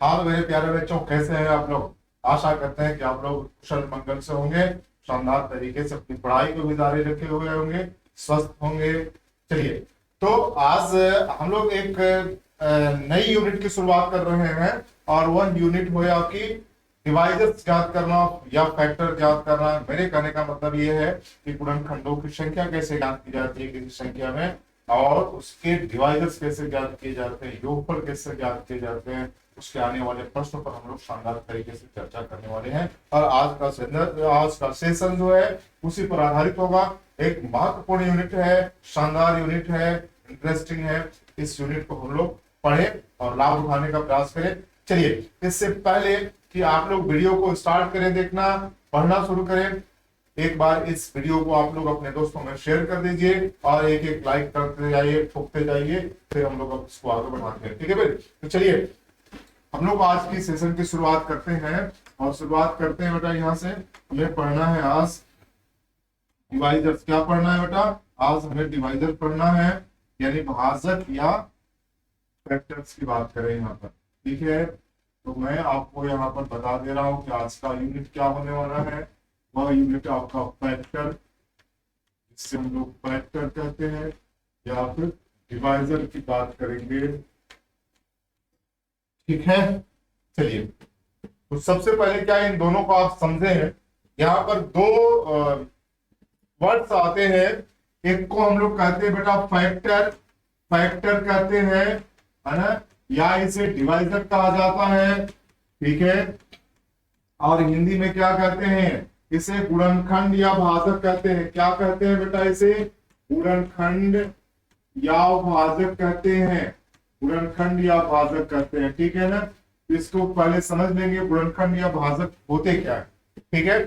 हाल मेरे प्यारे बच्चों, कैसे हैं आप लोग। आशा करते हैं कि आप लोग कुशल मंगल से होंगे, शानदार तरीके से अपनी पढ़ाई को भी जारी रखे हुए होंगे, स्वस्थ होंगे। चलिए, तो आज हम लोग एक नई यूनिट की शुरुआत कर रहे हैं और वह यूनिट हुई आपकी डिवाइजर्स ज्ञात करना या फैक्टर ज्ञात करना। मेरे कहने का मतलब ये है कि गुणनखंडों की संख्या कैसे ज्ञात की जाती है किसी संख्या में, और उसके डिवाइजर्स कैसे ज्ञात किए जाते हैं, योगफल कैसे ज्ञात किए जाते हैं, उसके आने वाले प्रश्नों पर हम लोग शानदार तरीके से चर्चा करने वाले हैं। और आज का सेशन जो है उसी पर आधारित होगा। एक महत्वपूर्ण यूनिट है, शानदार यूनिट है, इंटरेस्टिंग है। इस यूनिट को हम लोग पढ़े और लाभ उठाने का प्रयास करें। चलिए, इससे पहले कि आप लोग वीडियो को स्टार्ट करें देखना, पढ़ना शुरू करें, एक बार इस वीडियो को आप लोग अपने दोस्तों में शेयर कर दीजिए और एक एक लाइक करते जाइए, ठोकते जाइए, फिर हम लोग अब इसको आगे बढ़ाते हैं। ठीक है भाई, तो चलिए हम लोग आज की सेशन की शुरुआत करते हैं। और शुरुआत करते हैं बेटा, यहाँ से हमें पढ़ना है आज डिवाइजर्स। क्या पढ़ना है बेटा? आज हमें डिवाइजर पढ़ना है, यानी भाजक या फैक्टर्स की बात करें यहाँ पर। ठीक है, तो मैं आपको यहाँ पर बता दे रहा हूँ कि आज का यूनिट क्या होने वाला है। वह यूनिट आपका फैक्टर, जिससे हम लोग फैक्टर कहते हैं, या फिर डिवाइजर की बात करेंगे। ठीक है, चलिए, तो सबसे पहले क्या इन दोनों को आप समझे। यहाँ पर दो वर्ड्स आते हैं। एक को हम लोग कहते हैं बेटा फैक्टर, फैक्टर कहते हैं, है ना, या इसे डिवाइजर कहा जाता है। ठीक है, और हिंदी में क्या कहते हैं? इसे गुणनखंड या भाजक कहते हैं। क्या कहते हैं बेटा? इसे गुणनखंड या भाजक कहते हैं, गुणनखंड या भाजक कहते हैं। ठीक है ना, इसको पहले समझ लेंगे गुणनखंड या भाजक होते क्या है। ठीक है,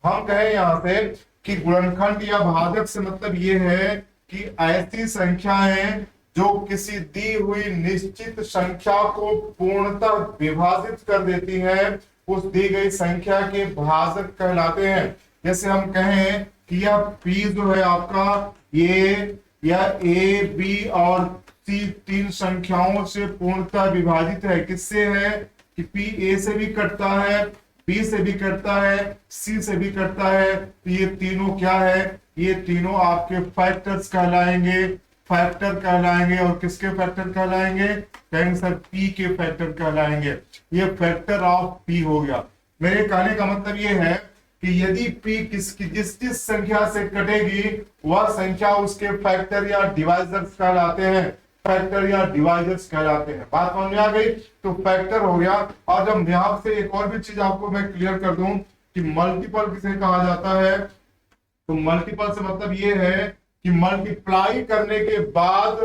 हम कहें यहां से कि गुणनखंड या भाजक से मतलब ये है कि ऐसी संख्याएं जो किसी दी हुई निश्चित संख्या को पूर्णतः विभाजित कर देती है, उस दी गई संख्या के भाजक कहलाते हैं। जैसे हम कहें कि यह P जो है आपका, ये या A, B और C तीन संख्याओं से पूर्णतः विभाजित है। किससे है? कि P A से भी कटता है, B से भी कटता है, C से भी कटता है। तो ये तीनों क्या है? ये तीनों आपके फैक्टर्स कहलाएंगे, फैक्टर कहलाएंगे। और किसके फैक्टर कहलाएंगे? कहेंगे सर P के फैक्टर कहलाएंगे। ये फैक्टर ऑफ P हो गया। मेरे कहने का मतलब ये है कि यदि P जिस जिस संख्या से कटेगी वह संख्या उसके फैक्टर या डिवाइजर्स कहलाते हैं, फैक्टर या डिवाइजर्स कहलाते हैं। बात समझ में आ गई? तो फैक्टर हो गया। और जब यहां से एक और भी चीज आपको मैं क्लियर कर दूं कि मल्टीपल किसे कहा जाता है, तो मल्टीपल से मतलब ये है कि मल्टीप्लाई करने के बाद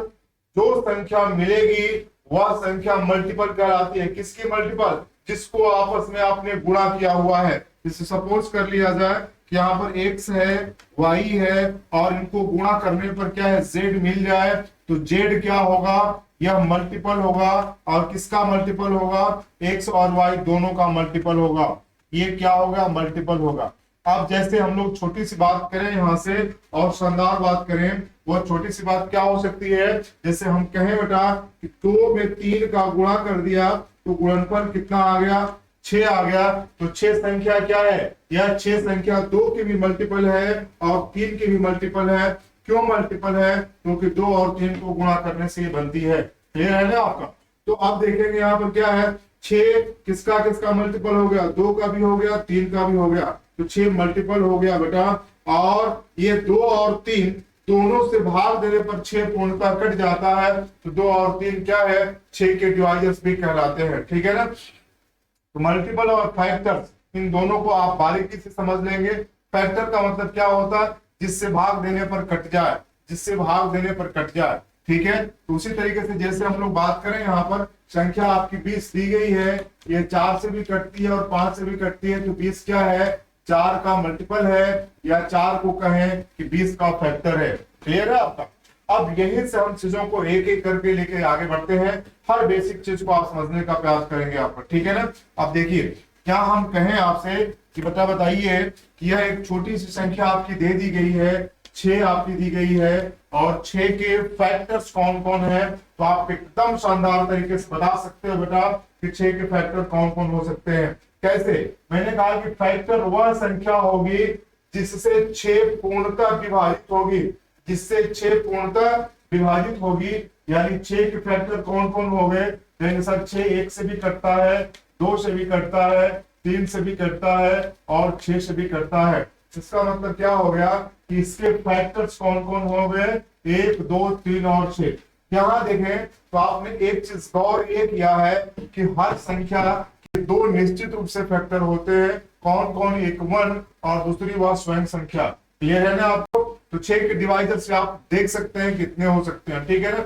जो संख्या मिलेगी वह संख्या मल्टीपल कहलाती है। किसकी मल्टीपल? जिसको आपस में आपने गुणा किया हुआ है। जैसे सपोज कर लिया जाए कि यहाँ पर x है, y है, और इनको गुणा करने पर क्या है? z मिल जाए, तो z क्या होगा? यह मल्टीपल होगा। और किसका मल्टीपल होगा? x और y दोनों का मल्टीपल होगा। ये क्या होगा? मल्टीपल होगा। अब जैसे हम लोग छोटी सी बात करें यहाँ से और शानदार बात करें, वो छोटी सी बात क्या हो सकती है? जैसे हम कहें बेटा कि 2 में 3 का गुणा कर दिया तो गुणनफल कितना आ गया? 6 आ गया। तो 6 संख्या क्या है? यह 6 संख्या 2 की भी मल्टीपल है और 3 की भी मल्टीपल है। क्यों मल्टीपल है? क्योंकि 2 और 3 को गुणा करने से ये बनती है। क्लियर है ना आपका? तो अब देखेंगे यहाँ पर क्या है, 6 किसका किसका मल्टीपल हो गया? 2 का भी हो गया, 3 का भी हो गया, तो 6 मल्टीपल हो गया बेटा। और ये 2 और 3 दोनों से भाग देने पर 6 पूर्णतः कट जाता है, तो 2 और 3 क्या है? 6 के डिवाइजर्स भी कहलाते हैं। ठीक है ना? तो मल्टीपल और फैक्टर्स, इन दोनों को आप बारीकी से समझ लेंगे। फैक्टर का मतलब क्या होता है? जिससे भाग देने पर कट जाए, जिससे भाग देने पर कट जाए। ठीक है, तो उसी तरीके से जैसे हम लोग बात करें, यहाँ पर संख्या आपकी 20 दी गई है, ये 4 से भी कटती है और 5 से भी कटती है, तो 20 क्या है? 4 का मल्टीपल है, या 4 को कहें कि 20 का फैक्टर है। क्लियर है आपका? अब यहीं से हम चीजों को एक एक करके लेके आगे बढ़ते हैं। हर बेसिक चीज को आप समझने का प्रयास करेंगे आप पर। ठीक है ना? अब देखिए, क्या हम कहें आपसे कि बताइए कि यह एक छोटी सी संख्या आपकी दे दी गई है, 6 आपकी दी गई है, और 6 के फैक्टर्स कौन कौन है? तो तो आप एकदम शानदार तरीके से बता सकते हो बेटा कि 6 के फैक्टर कौन कौन हो सकते हैं। कैसे? मैंने कहा कि फैक्टर वह संख्या होगी जिससे 6 पूर्णतः विभाजित होगी, जिससे 6 पूर्णतः विभाजित होगी। यानी 6 के फैक्टर कौन कौन हो गए? सर 6 1 से भी कटता है, 2 से भी कटता है, 3 से भी कटता है और 6 से भी कटता है। इसका मतलब क्या हो गया कि इसके फैक्टर्स कौन कौन हो गए? 1 2 3 और 6। यहां देखें तो आपने एक चीज गौर ये किया है कि हर संख्या के 2 निश्चित रूप से फैक्टर होते हैं। कौन कौन? एक 1 और दूसरी वह स्वयं संख्या। क्लियर है ना आपको? तो 6 के डिवाइजर से आप देख सकते हैं कितने हो सकते हैं। ठीक है ना?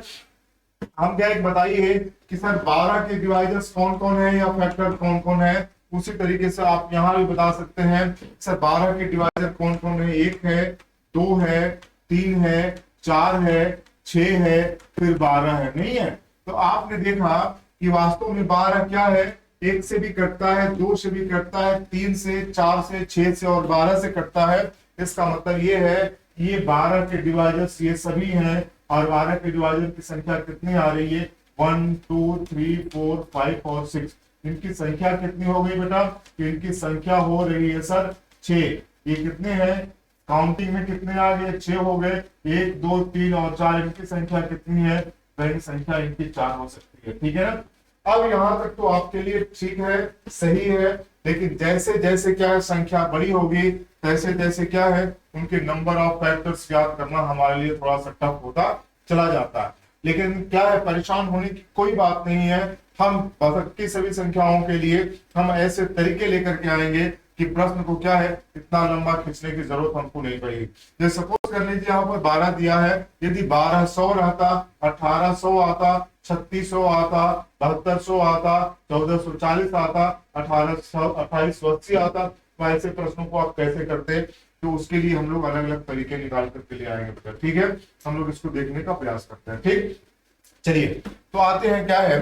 हम क्या एक बताइए कि सर 12 के डिवाइजर्स कौन कौन है या फैक्टर कौन कौन है। उसी तरीके से आप यहां भी बता सकते हैं सर 12 के डिवाइजर कौन कौन है। 1 है, 2 है, 3 है, 4 है, 6 है, फिर 12 है। नहीं है? तो आपने देखा कि वास्तव में 12 क्या है? 1 से भी कटता है, 2 से भी कटता है, 3 से, 4 से, 6 से और 12 से कटता है। इसका मतलब ये है कि ये 12 के डिवाइजर्स ये सभी हैं। और 12 के डिवाइजर की संख्या कितनी आ रही है? 1 2 3 4 5 और 6। इनकी संख्या कितनी हो गई बेटा? इनकी संख्या हो रही है सर 6। ये कितने हैं? काउंटिंग में कितने आ गए? 6 हो गए। 1 2 3 और 4। इनकी संख्या कितनी है? पहली संख्या इनकी 4 हो सकती है। ठीक है ना? अब यहां तक तो आपके लिए ठीक है, सही है। लेकिन जैसे जैसे क्या है संख्या बड़ी होगी तैसे तैसे क्या है उनके नंबर ऑफ फैक्टर्स याद करना हमारे लिए थोड़ा सा टफ होता चला जाता है। लेकिन क्या है, परेशान होने की कोई बात नहीं है। हम बाकी सभी संख्याओं के लिए हम ऐसे तरीके लेकर के आएंगे कि प्रश्न को क्या है इतना लंबा खींचने की जरूरत हमको नहीं पड़ेगी। जैसे सपोज कर लीजिए यहाँ पर 12 दिया है। यदि 1200 रहता, 1800 आता, 3600 आता, 7200 आता, 1440 आता, 2880 आता, तो ऐसे प्रश्नों को आप कैसे करते? तो उसके लिए हम लोग अलग अलग तरीके निकाल करके ले आएंगे। ठीक है? हम लोग इसको देखने का प्रयास करते हैं। ठीक, चलिए तो आते हैं। क्या है,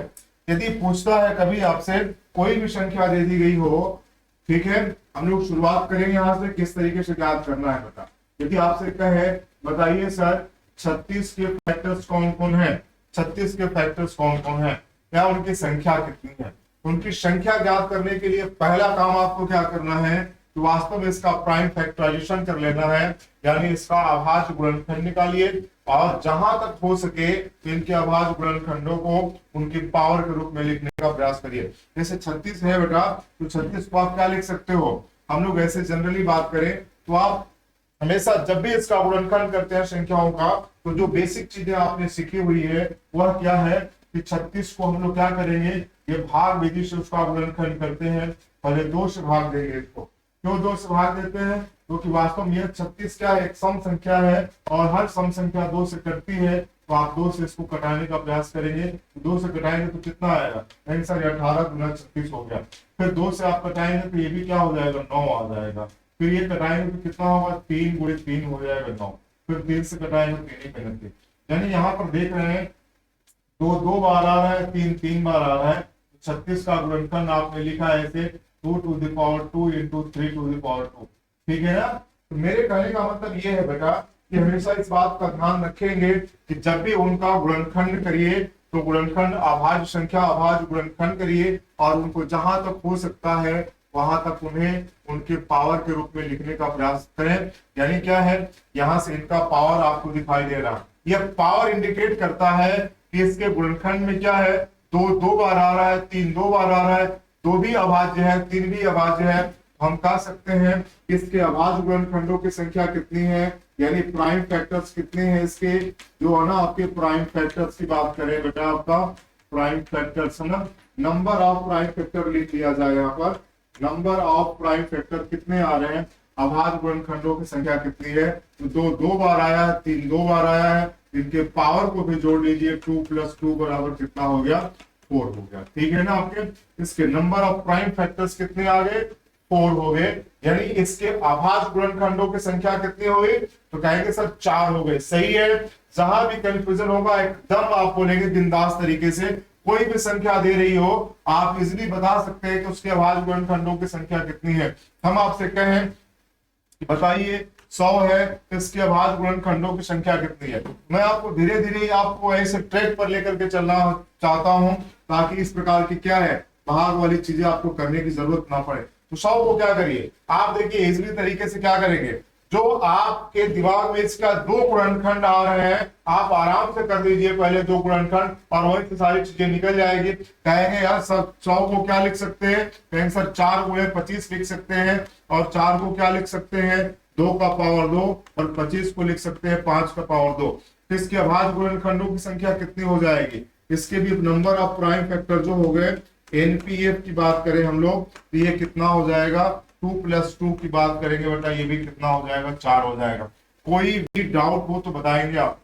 यदि पूछता है कभी आपसे कोई भी संख्या दे दी गई हो, ठीक है, हम लोग शुरुआत करेंगे यहां से किस तरीके से याद करना है बता। यदि आपसे कहे बताइए सर 36 के फैक्टर्स कौन कौन है, 36 के फैक्टर्स कौन कौन है, क्या उनकी संख्या कितनी है, उनकी संख्या ज्ञात करने के लिए पहला काम आपको क्या करना है तो वास्तव में इसका प्राइम फैक्टराइजेशन कर लेना है। यानी इसका अभाज्य गुणनखंड निकालिए और जहां तक हो सके इनके अभाज्य गुणनखंडों को उनकी पावर के रूप में लिखने का प्रयास करिए। जैसे 36 है बेटा, तो 36 को आप क्या लिख सकते हो? हम लोग ऐसे जनरली बात करें तो आप हमेशा जब भी इसका गुणनखंड करते हैं संख्याओं का, तो जो बेसिक चीजें आपने सीखी हुई है वह क्या है कि 36 को हम लोग क्या करेंगे, ये भाग विधि से उसका गुणनखंड करते हैं। पहले 2 से भाग देंगे इसको। क्यों 2 से भाग देते हैं? क्योंकि वास्तव में यह 36 क्या है, एक सम संख्या है और हर सम संख्या 2 से कटती है। तो आप 2 से इसको कटाने का प्रयास करेंगे। 2 से कटाएंगे तो कितना आएगा? नहीं सर 18 गुना 36 हो गया। फिर 2 से आप कटाएंगे तो ये भी क्या हो जाएगा? 9 आ जाएगा। फिर ये कटाएंगे तो कितना होगा? 3 गुणे 3 हो जाएगा 9। फिर 3 से कटाएंगे तो 3 ही करेंगे। यानी यहाँ पर देख रहे हैं 2 2 बार आ रहा है, 3 3 बार आ रहा है। 36 का गुणनखंड आपने लिखा है ऐसे 2 to the power 2 into 3 to the power 2। ठीक है ना? तो मेरे कहने का मतलब ये है बेटा कि हमेशा इस बात का ध्यान रखेंगे कि जब भी उनका गुणनखंड करिए तो गुणनखंड अभाज्य संख्या अभाज्य गुणनखंड करिए और उनको जहां तक हो सकता है वहां तक उन्हें उनके पावर के रूप में लिखने का प्रयास करें। यानी क्या है, यहां से इनका पावर आपको दिखाई दे रहा है। यह पावर इंडिकेट करता है कि इसके गुणनखंड में क्या है, 2 2 बार आ रहा है, 3 2 बार आ रहा है, 2 भी अभाज्य है, 3 भी अभाज्य है। हम कह सकते हैं इसके अभाज्य गुणनखंडों की संख्या कितनी है, यानी प्राइम फैक्टर्स कितने हैं इसके, जो है ना आपके प्राइम फैक्टर्स की बात करें बेटा, आपका प्राइम फैक्टर्स है ना, नंबर ऑफ प्राइम फैक्टर लिख लिया जाए यहाँ पर। नंबर ऑफ प्राइम फैक्टर कितने आ रहे हैं, अभाज्य गुणनखंडों की संख्या कितनी है, तो 2 2 बार आया है, 3 2 बार आया है। इनके पावर को भी जोड़ लीजिए, 2 + 2 बराबर कितना हो गया? 4 हो गया। ठीक है ना? आपके इसके नंबर ऑफ प्राइम फैक्टर्स कितने आ गए? 4 हो गए। यानी इसके अभाज्य गुणनखंडों की संख्या कितनी हो गई? तो कहेंगे सर 4 हो गए। सही है। जहां भी कंफ्यूजन होगा एकदम आप बोलेंगे बिंदास तरीके से, कोई भी संख्या दे रही हो आप इजिली बता सकते हैं कि उसके अभाज्य गुणनखंडों की संख्या कितनी है। हम आपसे कहें बताइए 100 है, इसके अभाज्य गुणनखंडों की संख्या कितनी है। मैं आपको धीरे धीरे आपको ऐसे ट्रैक पर लेकर के चलना चाहता हूं ताकि इस प्रकार की क्या है भाग वाली चीजें आपको करने की जरूरत ना पड़े। तो 100 को क्या करिए आप देखिए इजीली तरीके से क्या करेंगे, जो आपके दिमाग में इसका दो गुणनखंड आ रहे हैं आप आराम से कर दीजिए पहले दो गुणनखंड और वहीं से सारी चीजें निकल जाएगी। कहेंगे यार सब 100 को क्या लिख सकते हैं, कहेंगे सर 4 गुणे 25 लिख सकते हैं, और 4 को क्या लिख सकते हैं 2 का पावर 2, और 25 को लिख सकते हैं 5 का पावर 2। तो इसके अभाज्य गुणनखंडों की संख्या कितनी हो जाएगी, इसके भी नंबर ऑफ प्राइम फैक्टर जो हो गए एनपीएफ की बात करें हम लोग तो ये कितना हो जाएगा 2 + 2 की बात करेंगे बेटा ये भी कितना हो जाएगा 4 हो जाएगा। कोई भी डाउट हो तो बताएंगे आप,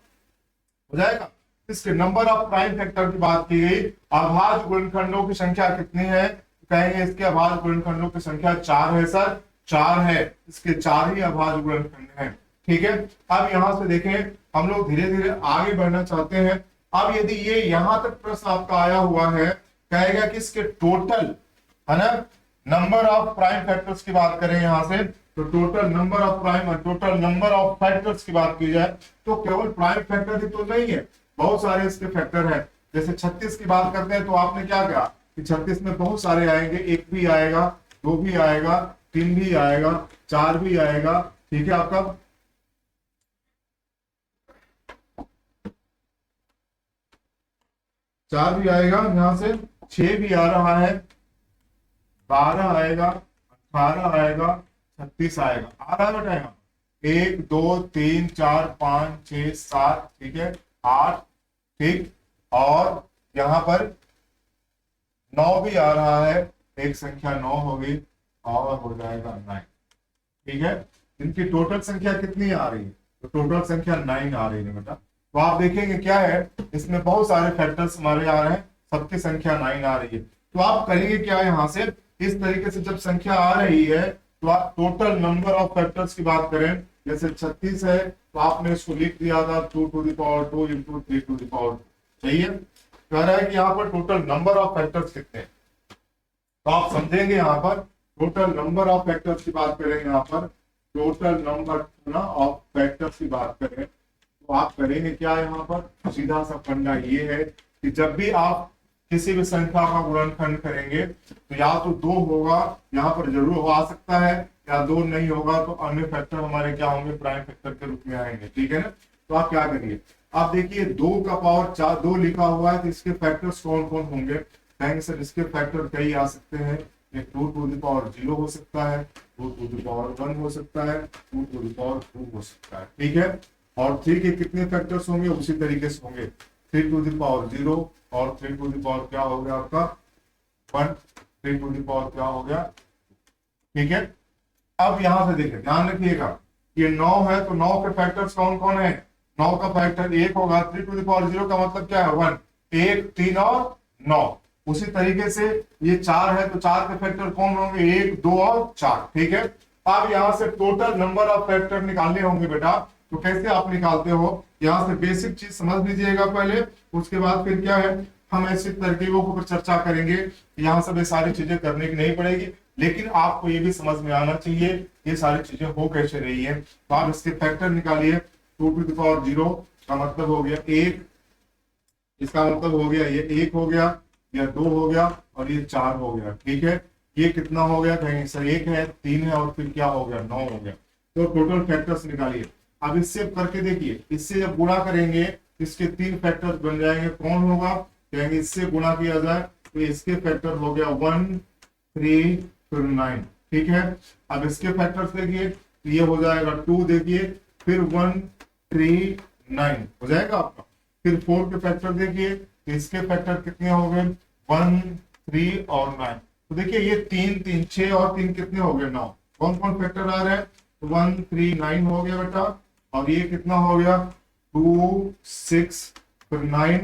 हो जाएगा। इसके नंबर ऑफ प्राइम फैक्टर की बात की गई, अभाज्य गुणनखंडों की संख्या कितनी है, कहेंगे इसके अभाज्य गुणनखंडों की संख्या 4 है सर, 4 है, इसके 4 ही अभाज्य गुणनखंड हैं। ठीक है, अब यहां से देखें हम लोग धीरे धीरे आगे बढ़ना चाहते हैं। अब यदि ये यहां तक प्रश्न आपका आया हुआ है, कहेगा कि इसके टोटल है ना नंबर ऑफ प्राइम फैक्टर्स की बात करें यहां से, तो टोटल नंबर ऑफ प्राइम और टोटल नंबर ऑफ फैक्टर्स की बात की जाए तो केवल प्राइम फैक्टर ही तो नहीं है, बहुत सारे इसके फैक्टर हैं। जैसे 36 की बात करते हैं तो आपने क्या कहा कि 36 में बहुत सारे आएंगे, 1 भी आएगा, 2 भी आएगा, 3 भी आएगा, 4 भी आएगा। ठीक है, आपका 4 भी आएगा, यहां से 6 भी आ रहा है, 12 आएगा, 18 आएगा, 36 आएगा, आ रहा है बेटा यहाँ 1 2 3 4 5 6 7, ठीक है 8, ठीक, और यहाँ पर 9 भी आ रहा है, एक संख्या 9 होगी और हो जाएगा 9। ठीक है, इनकी टोटल संख्या कितनी आ रही है, तो टोटल संख्या 9 आ रही है बेटा। तो आप देखेंगे क्या है इसमें बहुत सारे फैक्टर्स हमारे आ रहे हैं, सबकी संख्या 9 आ रही है। तो आप करेंगे क्या यहाँ से, इस तरीके से जब संख्या आ रही है तो आप टोटल नंबर ऑफ फैक्टर्स की बात करें, जैसे 36 है तो आपने इसको लिख दिया था 2 to the power 2 into 3 to the power 2। चाहिए कह रहा है कि यहाँ पर टोटल नंबर ऑफ फैक्टर्स कितने हैं, तो आप समझेंगे यहाँ पर टोटल नंबर ऑफ फैक्टर्स की बात करें, यहाँ पर टोटल नंबर ना ऑफ फैक्टर्स की बात करें तो आप करेंगे क्या, यहाँ पर सीधा सा फंडा ये है कि जब भी आप किसी भी संख्या का गुणनखंड करेंगे तो या तो 2 होगा, यहाँ पर जरूर आ सकता है, या 2 नहीं होगा तो अन्य फैक्टर हमारे क्या होंगे प्राइम फैक्टर के रूप में आएंगे। ठीक है ना, तो आप क्या करिए, आप देखिए 2 का पावर 4 2 लिखा हुआ है तो इसके फैक्टर्स कौन कौन होंगे, कहेंगे सर इसके फैक्टर कई आ सकते हैं, एक 2 to the power 0 हो सकता है, 2 to the power 1 हो सकता है, 2 to the power 2 हो सकता है। ठीक है, और 3 के कितने फैक्टर्स होंगे उसी तरीके से होंगे, 3 to the power 0 और 3 to the power क्या हो गया आपका 1, 3 to the power क्या हो गया। ठीक है, अब यहां से देखिए ध्यान रखिएगा ये 9 है तो 9 के फैक्टर्स कौन कौन है, 9 का फैक्टर 1 होगा, 3 to the power 0 का मतलब क्या है 1, 1 3 और 9। उसी तरीके से ये 4 है तो 4 के फैक्टर कौन होंगे 1 2 और 4। ठीक है, अब यहां से टोटल नंबर ऑफ फैक्टर निकालने होंगे बेटा, तो कैसे आप निकालते हो, यहां से बेसिक चीज समझ लीजिएगा पहले, उसके बाद फिर क्या है हम ऐसी तरकीबों के ऊपर चर्चा करेंगे। यहाँ सब ये सारी चीजें करने की नहीं पड़ेगी, लेकिन आपको ये भी समझ में आना चाहिए ये सारी चीजें हो कैसे रही है। तो आप इसके फैक्टर निकालिए, 2 to the power 0 का मतलब हो गया 1, इसका मतलब हो गया ये 1 हो गया, या 2 हो गया और ये 4 हो गया। ठीक है, ये कितना हो गया, कहेंगे सर 1 है 3 है और फिर क्या हो गया 9 हो गया। तो टोटल फैक्टर्स निकालिए, अब इससे करके देखिए, इससे जब गुणा करेंगे इसके 3 फैक्टर्स बन जाएंगे, कौन होगा, कहेंगे इससे गुणा किया जाए तो इसके फैक्टर हो गया 1 3 फिर 9। ठीक है, अब इसके फैक्टर्स देखिए तो ये हो जाएगा 2 देखिए, फिर 1 3 9 हो जाएगा आपका, फिर 4 के फैक्टर देखिए तो इसके फैक्टर कितने हो गए 1 3 और 9। तो देखिए ये 3 3 6 और 3 कितने हो गए 9, कौन कौन फैक्टर आ रहे हैं, 1 3 9 हो गया बेटा, और ये कितना हो गया 2 6 फिर 9,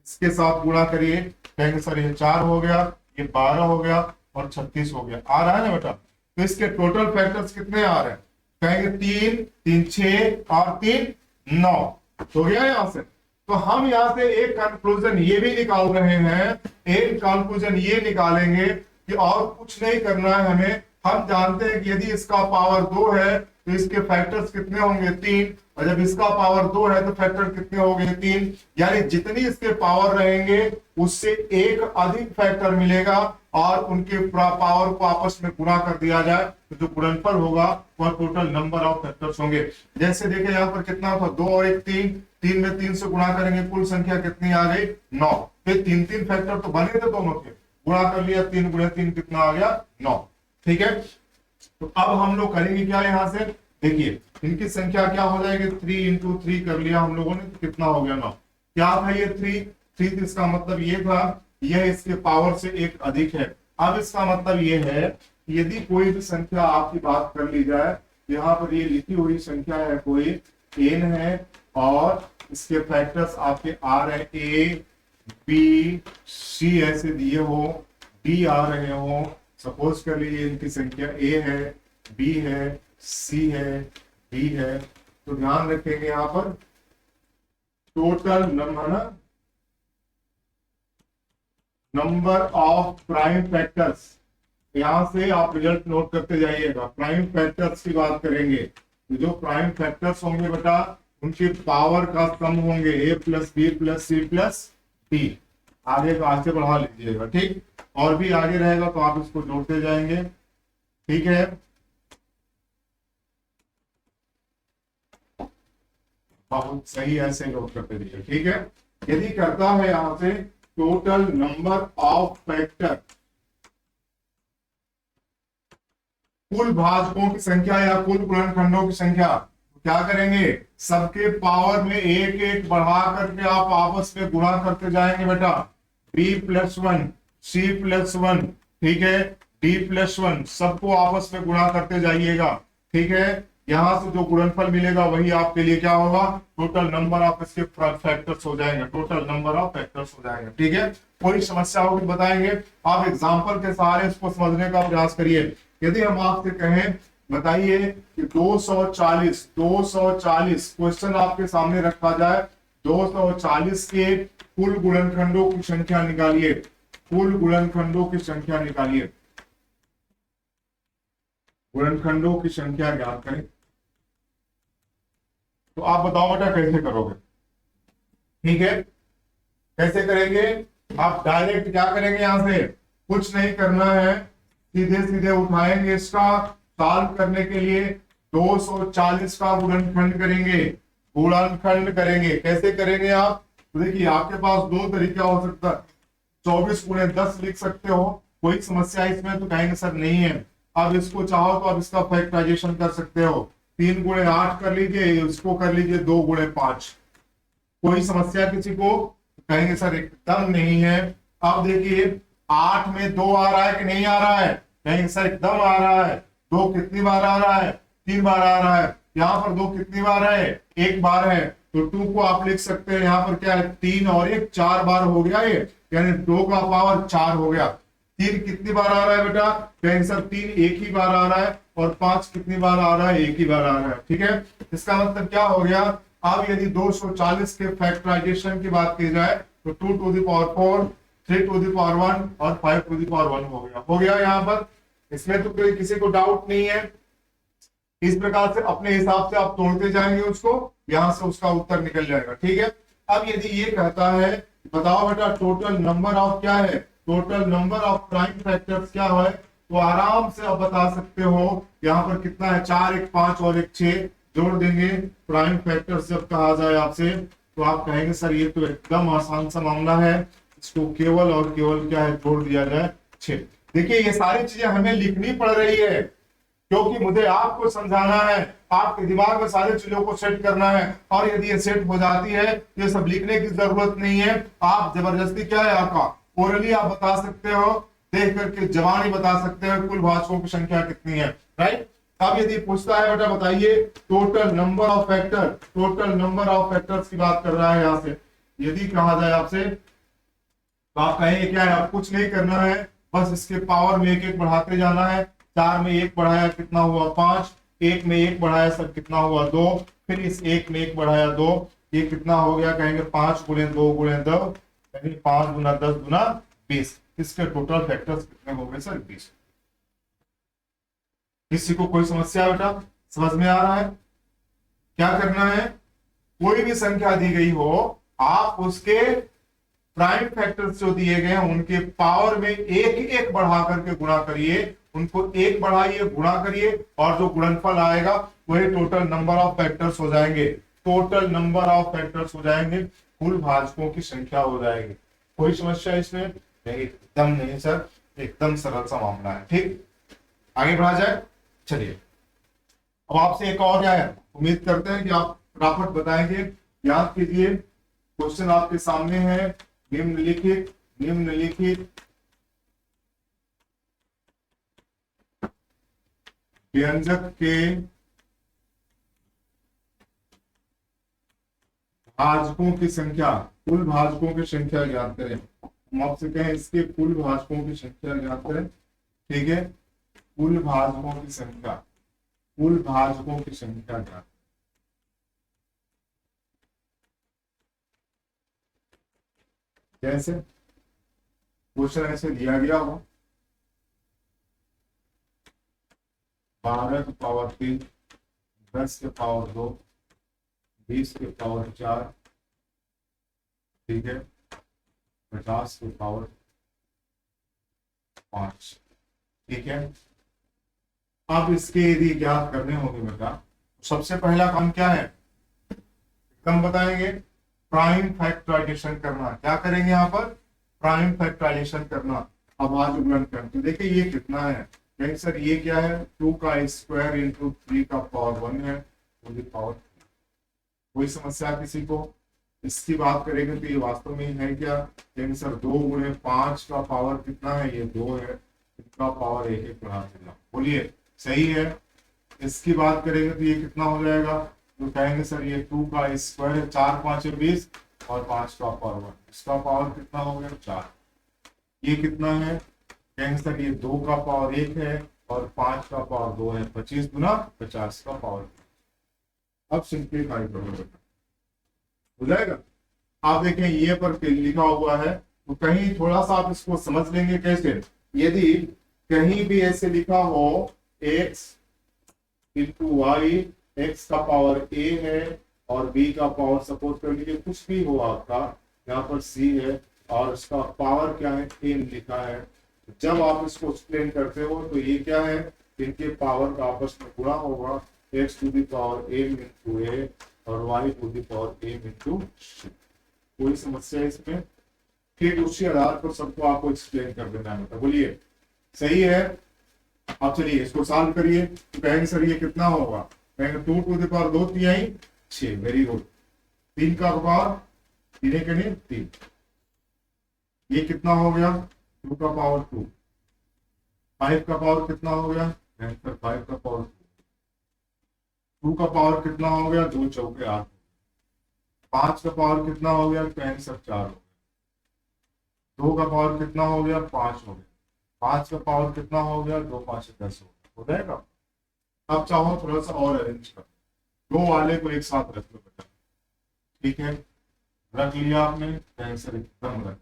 इसके साथ गुणा करिए, कहेंगे सर ये 4 हो गया, ये 12 हो गया और 36 हो गया, आ रहा है ना बेटा। तो इसके टोटल फैक्टर्स कितने आ रहे हैं, कहेंगे 3 3 6 और 3 9 हो गया यहाँ से। तो हम यहाँ से एक कंक्लूजन ये भी निकाल रहे हैं, एक कंक्लूजन ये निकालेंगे कि और कुछ नहीं करना है हमें, हम जानते हैं कि यदि इसका पावर 2 है तो इसके फैक्टर्स कितने होंगे 3, और जब इसका पावर 2 है तो फैक्टर कितने हो गए 3, यानी जितनी इसके पावर रहेंगे उससे एक अधिक फैक्टर मिलेगा और उनके पावर को आपस में गुणा कर दिया जाए तो जो गुणनफल होगा वह टोटल नंबर ऑफ फैक्टर्स होंगे। जैसे देखें यहाँ पर कितना था 2 और 1 3, 3 में 3 से गुणा करेंगे कुल संख्या कितनी आ गई 9। फिर 3 फैक्टर तो बने थे दोनों के, गुणा कर लिया 3 गुणे 3 कितना आ गया 9। ठीक है, तो अब हम लोग करेंगे क्या यहां से, देखिए इनकी संख्या क्या हो जाएगी 3 इंटू 3 कर लिया हम लोगों ने तो कितना हो गया 9। क्या था ये 3 तो इसका मतलब ये था यह इसके पावर से एक अधिक है। अब इसका मतलब ये है यदि कोई भी संख्या आपकी बात कर ली जाए, यहाँ पर ये लिखी हुई संख्या है कोई n है और इसके फैक्टर्स आपके आ रहे a b c ऐसे दिए हो, d आ रहे हो, सपोज कर लीजिए इनकी संख्या a है b है c है d है, तो ध्यान रखेंगे यहां पर total number of prime factors, यहां से आप रिजल्ट नोट करते जाइएगा। प्राइम फैक्टर्स की बात करेंगे तो जो प्राइम फैक्टर्स होंगे बेटा उनके पावर का सम होंगे a plus b plus c plus d. आगे तो आगे बढ़ा लीजिएगा, ठीक, और भी आगे रहेगा तो आप इसको जोड़ते जाएंगे। ठीक है, बहुत सही, ऐसे नोट करते रहिए। ठीक है, यदि करता है यहां से टोटल नंबर ऑफ फैक्टर, कुल भाजकों की संख्या या कुल गुणनखंडों की संख्या, तो क्या करेंगे सबके पावर में एक एक बढ़ा करके आप आपस में गुणा करते जाएंगे बेटा। b प्लस 1 c प्लस 1, ठीक है, d प्लस 1, सबको आपस में गुणा करते जाइएगा। ठीक है, यहां से जो गुणनफल मिलेगा वही आपके लिए क्या होगा टोटल नंबर ऑफ इसके फैक्टर्स हो जाएंगे, टोटल नंबर ऑफ फैक्टर्स हो जाएंगे। ठीक है, कोई समस्या होगी बताएंगे, आप एग्जांपल के सहारे इसको समझने का प्रयास करिए। यदि हम आपसे कहें बताइए कि 240 क्वेश्चन आपके सामने रखा जाए, 240 के कुल गुणनखंडों की संख्या निकालिए, कुल गुणनखंडों की संख्या निकालिए, गुणनखंडों की संख्या ज्ञात करें। तो आप बताओ बेटा कैसे करोगे। ठीक है, कैसे करेंगे, आप डायरेक्ट क्या करेंगे, यहां से कुछ नहीं करना है, सीधे सीधे उठाएंगे, इसका सॉल्व करने के लिए 240 का गुणनखंड करेंगे, गुणनखंड करेंगे। कैसे करेंगे आप, तो देखिए आपके पास दो तरीका हो सकता है, 24 गुणे 10 लिख सकते हो, कोई समस्या इसमें तो कहेंगे सर नहीं है। अब इसको चाहो तो आप इसका फैक्टराइजेशन कर सकते हो, 3 गुणे 8 कर लीजिए, इसको कर लीजिए 2 गुणे 5, कोई समस्या किसी को, कहेंगे सर एकदम नहीं है। अब देखिए 8 में 2 आ रहा है कि नहीं आ रहा है, कहेंगे सर एकदम आ रहा है। 2 कितनी बार आ रहा है, 3 बार आ रहा है, यहाँ पर 2 कितनी बार है, 1 बार है, तो 2 को आप लिख सकते हैं, यहाँ पर क्या है 3 और 1 4 बार हो गया ये, यानी 2 का पावर 4 हो गया। 3 कितनी बार आ रहा है बेटा, कहेंगे सर 3 एक ही बार आ रहा है, और 5 कितनी बार आ रहा है, एक ही बार आ रहा है। ठीक है, इसका मतलब क्या हो गया, अब यदि 240 के फैक्टराइजेशन की बात की जाए तो 2 to the power 4, 3 to the power 1 और 5 टू द पावर 1 हो गया यहाँ पर, इसमें तो कोई किसी को डाउट नहीं है। इस प्रकार से अपने हिसाब से आप तोड़ते जाएंगे उसको, यहां से उसका उत्तर निकल जाएगा। ठीक है, अब यदि ये कहता है बताओ बेटा टोटल नंबर ऑफ क्या है, total number of prime factors क्या है, तो आराम से आप बता सकते हो यहाँ पर कितना है, 4 1 5 और 1 6 जोड़ देंगे। प्राइम फैक्टर्स जब कहा जाए आपसे तो आप कहेंगे सर ये तो एकदम आसान सा मामला है, इसको केवल और केवल क्या है जोड़ दिया जाए 6। देखिए ये सारी चीजें हमें लिखनी पड़ रही है क्योंकि मुझे आपको समझाना है, आपके दिमाग में सारी चीजों को सेट करना है, और यदि ये सेट हो जाती है ये सब लिखने की जरूरत नहीं है। आप जबरदस्ती क्या है आपका ओरली आप बता सकते हो, देख करके जवानी बता सकते हो कुल भाजकों की संख्या कितनी है, राइट। अब यदि पूछता है बेटा बताइए total number of factor, total number of factors की बात कर रहा है यहाँ से, यदि कहा जाए आपसे तो आप कहेंगे क्या है, आप कुछ नहीं करना है, बस इसके पावर में एक एक बढ़ाते जाना है। 4 में 1 बढ़ाया कितना हुआ 5, 1 में 1 बढ़ाया सर कितना हुआ 2, फिर इस 1 में 1 बढ़ाया 2, ये कितना हो गया, कहेंगे 5 गुणे 2 गुणे 2, यानी 5 गुना 10 गुना 20। इसके टोटल फैक्टर्स कितने हो गए सर 20। किसी को कोई समस्या बेटा, समझ में आ रहा है? क्या करना है, कोई भी संख्या दी गई हो, आप उसके प्राइम फैक्टर्स जो दिए गए हैं उनके पावर में एक एक बढ़ा करके गुणा करिए, उनको एक बढ़ाइए, गुणा करिए, और जो गुणनफल आएगा वही टोटल नंबर ऑफ फैक्टर्स हो जाएंगे। टोटल नंबर ऑफ फैक्टर्स हो जाएंगे, कुल भाजकों की संख्या हो जाएगी। कोई समस्या इसमें नहीं? एकदम नहीं सर, एकदम सरल सा मामला है। ठीक, आगे बढ़ा जाए। चलिए, अब आपसे एक और क्या है, उम्मीद करते हैं कि आप फटाफट बताएंगे। याद कीजिए, क्वेश्चन आपके सामने है, निम्नलिखित व्यंजक के भाजकों की संख्या, कुल भाजकों की संख्या ज्ञात करें। हम आपसे कहें इसके कुल भाजकों की संख्या ज्ञात करें। ठीक है, कुल भाजकों की संख्या, कुल भाजकों की संख्या ज्ञात। जैसे क्वेश्चन ऐसे दिया गया हो, 12 की पावर 3, 10 के पावर 2, 20 के पावर 4, ठीक है, 50 के पावर 5। ठीक है, अब इसके यदि ज्ञात करने होंगे बेटा, सबसे पहला काम क्या है, कम बताएंगे, प्राइम फैक्टराइजेशन करना। क्या करेंगे यहाँ पर, प्राइम फैक्टराइजेशन करना। अब आज गुणन करते, तो देखिए ये कितना है, कहेंगे सर ये क्या है, 2 का स्क्वायर इंटू 3 का पावर 1 है, टू द पावर। कोई समस्या किसी को? इसकी बात करेंगे तो ये वास्तव में है क्या, कहेंगे सर 2 गुणे 5 का पावर कितना है, ये 2 है, इनका पावर 1 1 बढ़ा देना। बोलिए सही है? इसकी बात करेंगे तो ये कितना हो जाएगा, तो कहेंगे सर ये 2 का स्क्वायर है, 4 5 20, और 5 का पावर 1, इसका पावर कितना हो गया 4। ये कितना है, कहेंगे सर ये 2 का पावर 1 है, और 5 का पावर 2 है, 25 गुना 50 का पावर। अब सिंप्लीफाई करो बेटा, हो जाएगा। आप देखें ये पर लिखा हुआ है, तो कहीं थोड़ा सा आप इसको समझ लेंगे कैसे, यदि कहीं भी ऐसे लिखा हो x इंटू वाई, एक्स का पावर a है और b का पावर सपोज कर लीजिए कुछ भी हो आपका, यहाँ पर c है और इसका पावर क्या है m लिखा है। जब आप इसको एक्सप्लेन करते हो तो ये क्या है, इनके पावर का आपस में गुणा होगा, x to the power m into a और y to the power m into c। कोई समस्या इसमें? फिर उसी आधार पर सबको आपको एक्सप्लेन कर देना है। बोलिए सही है? आप चलिए इसको सॉल्व करिए, तो कहेंगे सर ये कितना होगा, कहेंगे 2 टू द पावर 2 तिहाई 6, वेरी गुड। 3 का पावर 3 के नहीं 3, ये कितना हो गया 2 का पावर 2। 5 का पावर कितना हो गया, कहेंगे सर 5 का पावर 2 का पावर कितना हो गया, 2 चौके 8। 5 का पावर कितना हो गया, कहेंगे सर 4 हो गया। 2 का पावर कितना हो गया, 5 हो गया। 5 का पावर कितना हो गया, 2 5 10 हो जाएगा। अब चाहो थोड़ा सा और अरेंज कर, 2 वाले को एक साथ रख लो बेटा। ठीक है, रख लिया आपने, आंसर एकदम रख।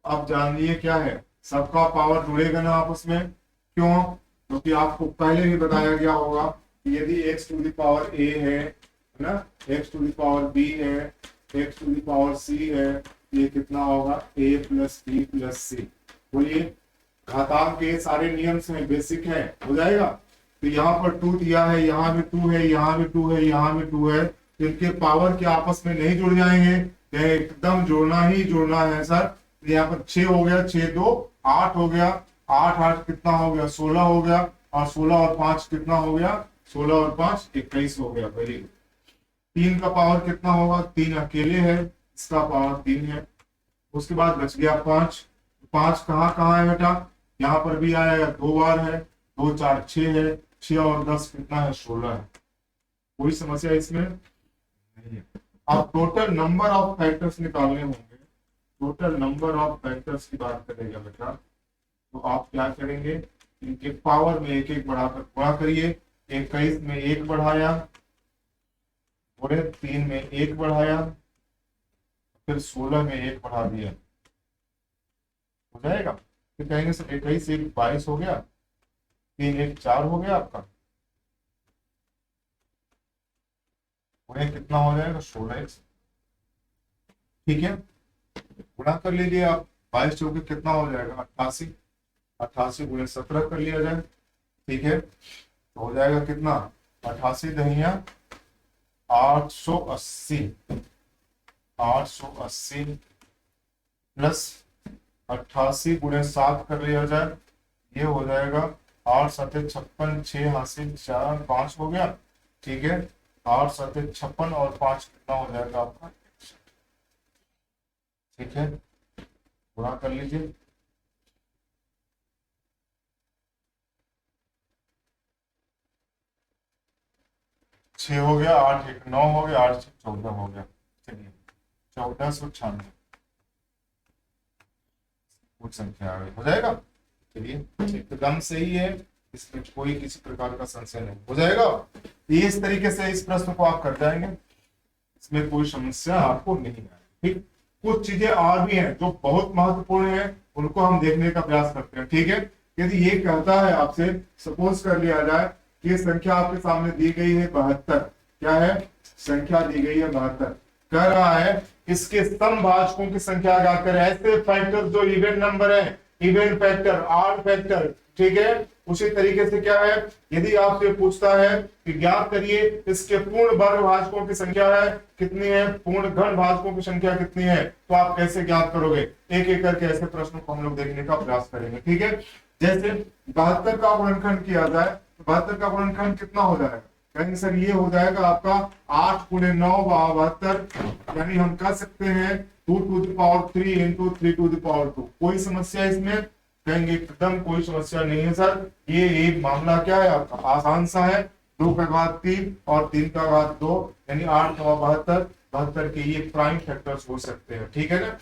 अब जानिए क्या है, सबका पावर जुड़ेगा ना आपस में, क्यों? क्योंकि आपको पहले भी बताया गया होगा कि यदि x to the power a है ना, x to the power b है, x to the power c है, ये कितना होगा a plus b plus c। बोलिए घातांक के सारे नियम से बेसिक है, हो जाएगा। तो यहाँ पर 2 दिया है, यहाँ भी 2 है, यहाँ भी 2 है, यहाँ भी 2 है, तो इनके पावर के आपस में नहीं जुड़ जाएंगे, एकदम जोड़ना ही जोड़ना है सर। तो यहाँ पर 6 हो गया, 6 2 8 हो गया, 8 8 कितना हो गया 16 हो गया, और 16 और 5 कितना हो गया, 16 और 5 21 हो गया। Very good. 3 का पावर कितना होगा, 3 अकेले है, इसका पावर 3 है। उसके बाद बच गया 5। 5 कहाँ कहाँ है बेटा, यहाँ पर भी आएगा, 2 बार है, 2 4 6 है, 6 और 10 कितना है 16 है। कोई समस्या इसमें नहीं है। अब टोटल नंबर ऑफ फैक्टर्स निकालने होंगे, टोटल नंबर ऑफ फैक्टर्स की बात करेगा बेटा, तो आप क्या करेंगे, इनके पावर में एक एक बढ़ाकर गुणा करिए। 21 में 1 बढ़ाया, पूरे 3 में 1 बढ़ाया, फिर 16 में 1 बढ़ा दिया, हो जाएगा। फिर कहेंगे सर 21 1 22 हो गया, 3 1 4 हो गया आपका, गुणे कितना हो जाएगा 16x, ठीक है। गुणा कर लीजिए आप, 22 चौके कितना हो जाएगा 88, 88 गुणे 17 कर लिया जाए, ठीक है। तो हो जाएगा कितना 88 दहिया 880, 880 प्लस 88 गुणे 7 कर लिया जाए, ये हो जाएगा 8 सते 56, 6 हासिल 4 5 हो गया, ठीक है। 8 सते 56 और 5 कितना हो जाएगा आपका, ठीक है। गुणा कर लीजिए, 6 हो गया, 8 1 9 हो गया, 8 6 14 हो गया, चलिए 1496 कुछ संख्या आ गई, हो जाएगा। चलिए एकदम सही है, इसमें कोई किसी प्रकार का संशय नहीं, हो जाएगा। इस तरीके से इस प्रश्न को आप कर जाएंगे, इसमें कोई समस्या आपको नहीं आएगी, ठीक। कुछ चीजें और भी हैं जो बहुत महत्वपूर्ण है, उनको हम देखने का प्रयास करते हैं, ठीक है। यदि ये कहता है आपसे, सपोज कर लिया जाए कि संख्या आपके सामने दी गई है 72, क्या है संख्या दी गई है 72, कह रहा है इसके समभाजकों की संख्या ज्ञात करें। ऐसे फैक्टर जो इवेंट नंबर है, इवेंट फैक्टर, ऑड फैक्टर, ठीक है। उसी तरीके से क्या है, यदि आपसे पूछता है कि ज्ञात करिए इसके पूर्ण वर्ग भाजकों की संख्या है कितनी है, पूर्ण घन भाजकों की संख्या कितनी है, तो आप कैसे ज्ञात करोगे। एक एक करके ऐसे प्रश्नों को हम लोग देखने का प्रयास करेंगे, ठीक है। जैसे 72 का गुणनखंड किया जाए तो 72 का गुणनखंड कितना हो जाएगा, कहेंगे सर ये हो जाएगा आपका 8 गुणे 9 72, यानी हम कह सकते हैं 2 to the power 3 into 3 to the power 2। कोई समस्या इसमें, कहेंगे एकदम कोई समस्या नहीं है सर, ये एक मामला क्या है आपका आसान सा है, 2 का घात 3 और 3 का घात 2, यानी 8 9 72, 72 के ये प्राइम फैक्टर्स हो सकते हैं, ठीक है ना।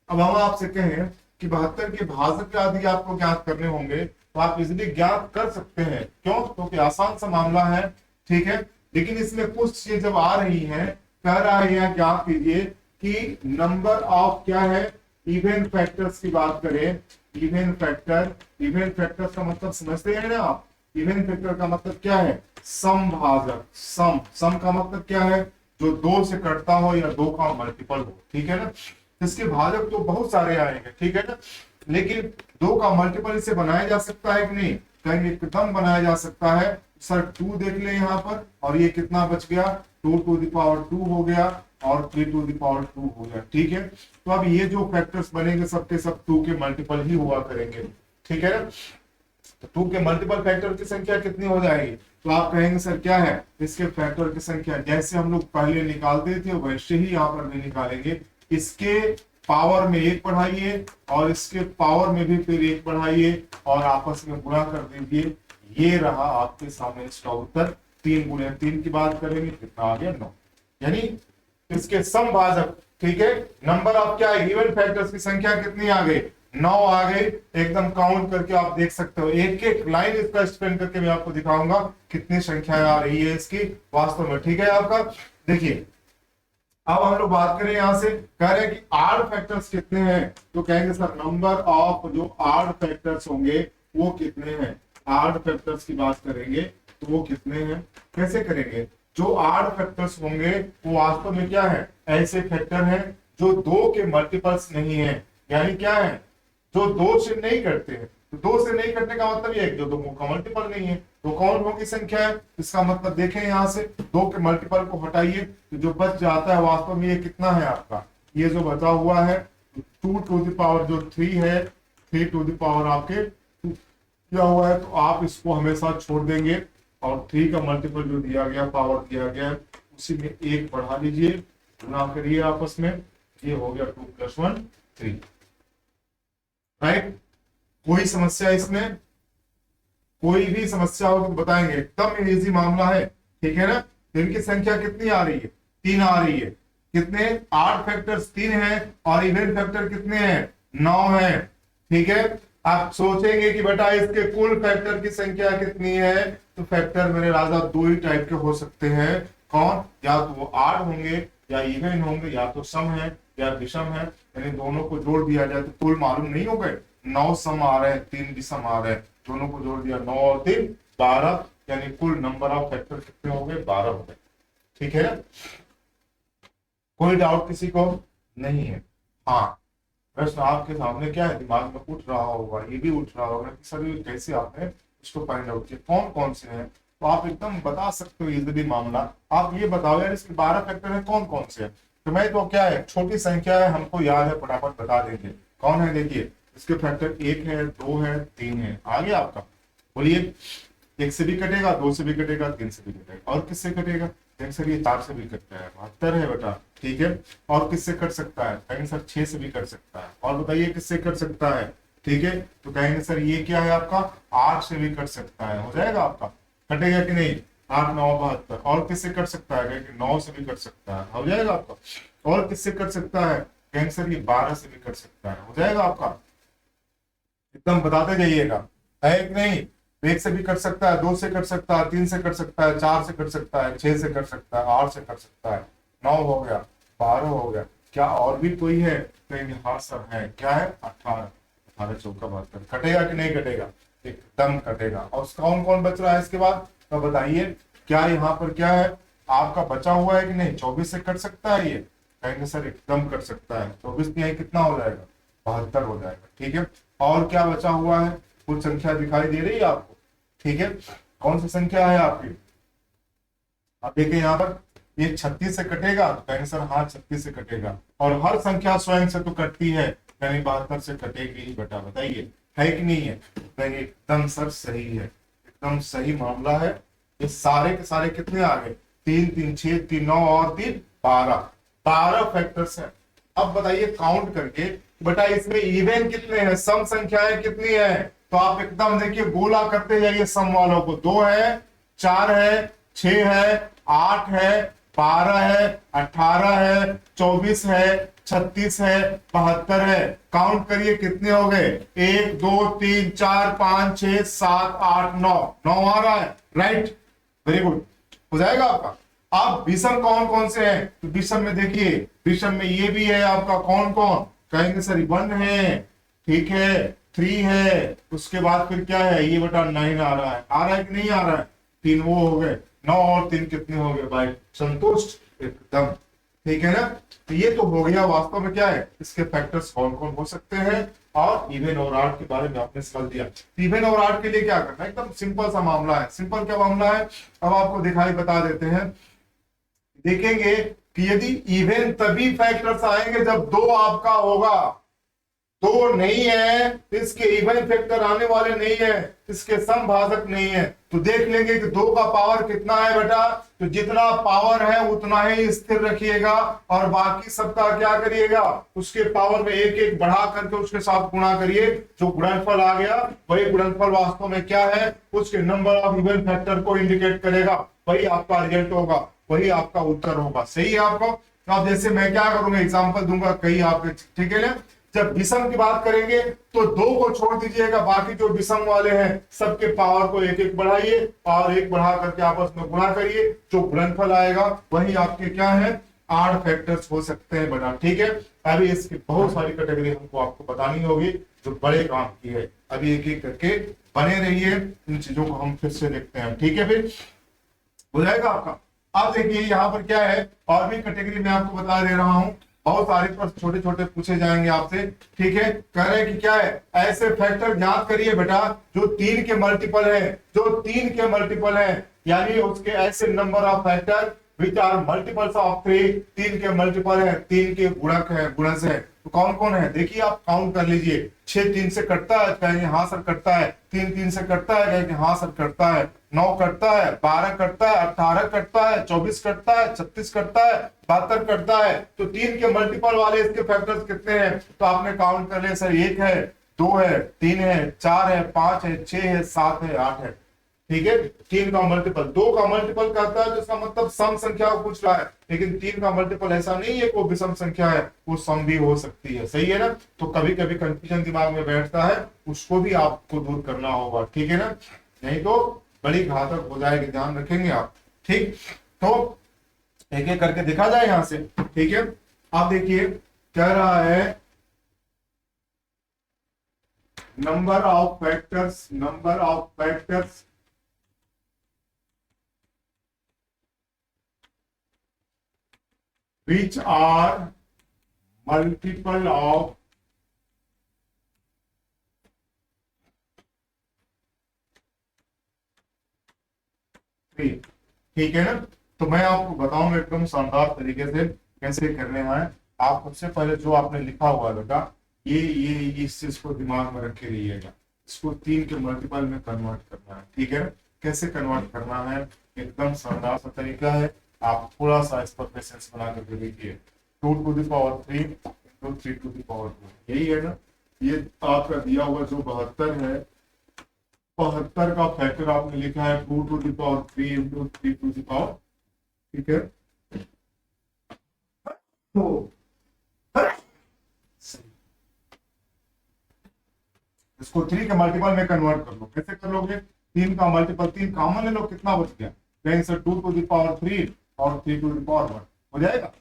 अब हम आपसे कहें कि 72 के भाजक आदि आपको ज्ञात करने होंगे, तो आप इजिली ज्ञात कर सकते हैं, क्यों, क्योंकि आसान सा मामला है, ठीक है। लेकिन इसमें कुछ चीज जब आ रही है, कह रहा है यहाँ ज्ञात कीजिए कि नंबर ऑफ क्या है इवेंट फैक्टर्स की बात करें, इवेंट फैक्टर, इवेंट फैक्टर का मतलब समझते हैं ना आप, इवेंट फैक्टर का मतलब क्या है समभाजक, सम का मतलब क्या है जो 2 से कटता हो या 2 का मल्टीपल हो, ठीक है ना। इसके भाजक तो बहुत सारे आएंगे, ठीक है ना, लेकिन 2 का मल्टीपल इसे बनाया जा सकता है कि नहीं, कहेंगे एकदम बनाया जा सकता है। सर 2 देख ले यहाँ पर, और ये कितना बच गया 2 to the power 2 हो गया और 3 to the power 2 हो गया, ठीक है। तो अब ये जो फैक्टर्स बनेंगे सबके सब 2 के मल्टीपल ही हुआ करेंगे, ठीक है ना। तो 2 के मल्टीपल फैक्टर की संख्या कितनी हो जाएगी, तो आप कहेंगे सर क्या है इसके फैक्टर की संख्या, जैसे हम लोग पहले निकालते थे वैसे ही यहाँ पर भी निकालेंगे। इसके पावर में 1 बढ़ाइए और इसके पावर में भी फिर 1 बढ़ाइए और आपस में गुणा कर दीजिए, ये रहा आपके सामने इसका उत्तर। 3 गुणे 3 की बात करेंगे कितना आ गया 9, यानी इसके समभाजक, ठीक है, नंबर ऑफ क्या है इवन फैक्टर्स की संख्या कितनी आ गई 9 आ गई। एकदम काउंट करके आप देख सकते हो, एक एक लाइन इसका एक्सप्लेन करके मैं आपको दिखाऊंगा कितनी संख्याएं आ रही है इसकी वास्तव में, ठीक है आपका। देखिए अब हम लोग बात करें यहां से, कह रहे हैं कि आड फैक्टर्स कितने हैं, तो कहेंगे सर नंबर ऑफ जो आड फैक्टर्स होंगे वो कितने हैं, आड फैक्टर्स की बात करेंगे तो वो कितने हैं, कैसे करेंगे। जो आड फैक्टर्स होंगे वो वास्तव में क्या है ऐसे फैक्टर हैं जो 2 के मल्टीपल्स नहीं है, यानी क्या है जो 2 से नहीं करते हैं। तो 2 से नहीं करने का मतलब ये है जो 2 का मल्टीपल नहीं है, तो कौन होगी संख्या है, इसका मतलब देखें यहां से 2 के मल्टीपल को हटाइए तो जो बच जाता है वास्तव में ये कितना है आपका, ये जो बचा हुआ है 2 to the power जो 3 है, 3 to the power आपके क्या हुआ है, तो आप इसको हमेशा छोड़ देंगे और 3 का मल्टीपल जो दिया गया पावर दिया गया उसी में 1 बढ़ा लीजिए, गुना करिए आपस में, ये हो गया 2 + 1 3, राइट। कोई समस्या इसमें, कोई भी समस्या हो तो बताएंगे, एकदम इजी मामला है, ठीक है ना। इनकी संख्या कितनी आ रही है 3 आ रही है, कितने 8 फैक्टर्स 3 हैं और इवेंट फैक्टर कितने हैं 9 है, ठीक है। आप सोचेंगे कि बेटा इसके कुल फैक्टर की संख्या कितनी है, तो फैक्टर मेरे राजा 2 ही टाइप के हो सकते हैं, कौन, या तो वो आड होंगे या इवन होंगे या तो सम है या विषम है, यानी दोनों को जोड़ दिया जाए तो कुल मालूम नहीं हो गए 9 सम आ रहे हैं 3 विषम आ रहे हैं, दोनों को जोड़ दिया 9 और 3 12, यानी कुल नंबर ऑफ फैक्टर कितने हो गए 12 हो गए, ठीक है ना, कोई डाउट किसी को नहीं है। हाँ, प्रश्न आपके सामने क्या है, दिमाग में उठ रहा होगा, ये भी उठ रहा होगा कि सर ये कैसे आपने इसको फाइंड आउट किया, कौन कौन से हैं। तो आप एकदम बता सकते हो इजीली मामला। आप ये बताओ यार इसके 12 फैक्टर है, कौन कौन से हैं। तो मैं तो क्या है, छोटी संख्या है, हमको याद है, फटाफट बता देंगे कौन है। देखिए इसके फैक्टर 1 है, 2 है, 3 है। आगे आपका बोलिए, 1 से भी कटेगा, 2 से भी कटेगा, 3 से भी कटेगा, और किससे कटेगा, कहेंगे सर ये 4 से भी कटता है, 72 है बेटा। ठीक है, और किससे कट सकता है, कहेंगे सर 6 से भी कट सकता है। और बताइए किससे कट सकता है, ठीक है, तो कहेंगे सर ये क्या है आपका, 8 से भी कट सकता है। हो जाएगा आपका, कटेगा कि नहीं, 8 9 72। और किससे कट सकता है, कहेंगे 9 से भी कट सकता है। हो जाएगा आपका। और किससे कट सकता है, कहेंगे सर ये 12 से भी कट सकता है। हो जाएगा आपका, एकदम बताते जाइएगा, है कि नहीं। 1 से भी कट सकता है, 2 से कट सकता है, 3 से कट सकता है, 4 से कट सकता है, 6 से कट सकता है, 8 से कट सकता है, 9 हो गया, 12 हो गया। क्या और भी कोई है, कहेंगे हाँ सर है, क्या है, 18। 18 चौका 72, कटेगा कि नहीं कटेगा, एकदम कटेगा। और कौन कौन बच रहा है इसके बाद, तो बताइए क्या यहाँ पर क्या है आपका बचा हुआ है कि नहीं। 24 से कट सकता है ये, कहेंगे सर एकदम कट सकता है। 24 नहीं कितना हो जाएगा, 72 हो जाएगा। ठीक है, और क्या बचा हुआ है, कुछ संख्या दिखाई दे रही है आपको, ठीक है, कौन सी संख्या है आपकी। अब देखिए यहाँ पर ये 36 से कटेगा, तो कहेंगे सर हाँ 36 से कटेगा। और हर संख्या स्वयं से तो कटती है, कहेंगे 72 से कटेगी ही बेटा। बताइए है कि नहीं है, कहेंगे एकदम सर सही है, एकदम सही मामला है। ये सारे के सारे कितने आ गए, 3 3 6 3 9 और 3 12, 12 फैक्टर्स है। अब बताइए काउंट करके बेटा इसमें इवन कितने हैं, सम संख्याएं कितनी है। तो आप एकदम देखिए गोला करते जाइए सम वालों को, 2 है, 4 है, 6 है, 8 है, 12 है, 18 है, 24 है, 36 है, 72 है। काउंट करिए कितने हो गए, 1 2 3 4 5 6 7 8 9, 9 आ रहा है, राइट, वेरी गुड, हो जाएगा आपका। अब विषम कौन कौन से हैं, तो विषम में देखिए, विषम में ये भी है आपका, कौन कौन, कहेंगे सर 1 है, ठीक है, 3 है, उसके बाद फिर क्या है, ये बेटा 9 आ रहा है, आ रहा है कि नहीं आ रहा है, 3 वो हो गए, 9 और 3 कितने हो गए भाई, संतुष्ट, एकदम ठीक है ना। तो ये तो हो गया वास्तव में क्या है, इसके फैक्टर्स कौन कौन हो सकते हैं, और इवन और ऑड के बारे में आपने समझ लिया। इवन और ऑड के लिए क्या करना है, एकदम सिंपल सा मामला है। सिंपल क्या मामला है, अब आपको दिखाई बता देते हैं। देखेंगे कि यदि इवन तभी फैक्टर्स आएंगे जब 2 आपका होगा, 2 नहीं है तो इसके इवन फैक्टर आने वाले नहीं है, इसके समभाजक नहीं है। तो देख लेंगे कि 2 का पावर कितना है बेटा, तो जितना पावर है उतना ही स्थिर रखिएगा, और बाकी सबका क्या करिएगा, उसके पावर में एक एक बढ़ा करके उसके साथ गुणा करिए। जो गुणनफल आ गया वही गुणनफल वास्तव में क्या है, उसके नंबर ऑफ इवन फैक्टर को इंडिकेट करेगा, वही आपका रिजल्ट होगा, वही आपका उत्तर होगा। सही है आपको। तो अब जैसे मैं क्या करूंगा, एग्जांपल दूंगा कई आपके, ठीक है ना। जब विषम की बात करेंगे तो 2 को छोड़ दीजिएगा, बाकी जो विषम वाले हैं सबके पावर को एक एक बढ़ाइए और एक बढ़ा करके आपस में गुणा करिए, जो गुणनफल आएगा वही आपके क्या है, 8 फैक्टर्स हो सकते हैं बेटा। ठीक है, अभी इसकी बहुत सारी कैटेगरी हमको आपको बतानी होगी जो बड़े काम की है। अभी एक एक करके बने रहिए, इन चीजों को हम फिर से देखते हैं, ठीक है, फिर हो जाएगा आपका। अब देखिए यहाँ पर क्या है, और भी कैटेगरी में आपको बता दे रहा हूं, बहुत सारे प्रश्न छोटे छोटे पूछे जाएंगे आपसे, ठीक है। कह रहे हैं कि क्या है, ऐसे फैक्टर ज्ञात करिए बेटा जो 3 के मल्टीपल है, जो 3 के मल्टीपल है, यानी उसके ऐसे number of factor which are multiples of 3, 3 के मल्टीपल है, 3 के गुणक है, गुणज है। तो कौन कौन है, देखिए आप काउंट कर लीजिए। 6 3 से कटता है, कहेंगे हाँ सर कटता है। 3 3 से कटता है, कहेंगे हाँ सर कटता है। 9 कटता है, 12 कटता है, 18 कटता है, 24 कटता है, 36 कटता है, 72 कटता है। तो 3 के मल्टीपल वाले इसके फैक्टर्स कितने हैं, तो आपने काउंट कर लिया सर, 1 है, 2 है, 3 है, 4 है, 5 है, 6 है, 7 है, 8 है। ठीक है, 3 का मल्टीपल, 2 का मल्टीपल करता है तो इसका मतलब सम संख्या को पूछ रहा है, लेकिन 3 का मल्टीपल ऐसा नहीं है, कोई विषम संख्या है, वो सम भी हो सकती है। सही है ना। तो कभी कभी कंफ्यूजन दिमाग में बैठता है, उसको भी आपको दूर करना होगा, ठीक है ना, नहीं तो बड़ी घातक हो जाएगी, ध्यान रखेंगे आप। ठीक, तो एक एक करके देखा जाए यहां से, ठीक है। आप देखिए कह रहा है number of factors, number of factors which are multiple of three. ठीक है ना। तो मैं आपको बताऊंगा एकदम शानदार तरीके से कैसे करने हैं। आप सबसे पहले जो आपने लिखा हुआ है बेटा, ये इस चीज को दिमाग में रखे रहिएगा। इसको 3 के मल्टीपल में कन्वर्ट करना है। ठीक है ना। कैसे कन्वर्ट करना है, एकदम शानदार सा तरीका है। आप थोड़ा सा इस पर पेशेंस बना करके देखिए। 2 to the power 3 into 3 to the power 2, यही है ना। ये आपका दिया हुआ जो 72 है, 72 का फैक्टर आपने लिखा है 2 to the power 3 into 3 to the power। ठीक है। तो इसको 3 के मल्टीपल में कन्वर्ट कर लो। कैसे कर लोगे, 3 का मल्टीपल 3 कॉमन ले लो, कितना बच गया, कहीं से 2 to the power 3 और 3 to the power 1 हो जाएगा।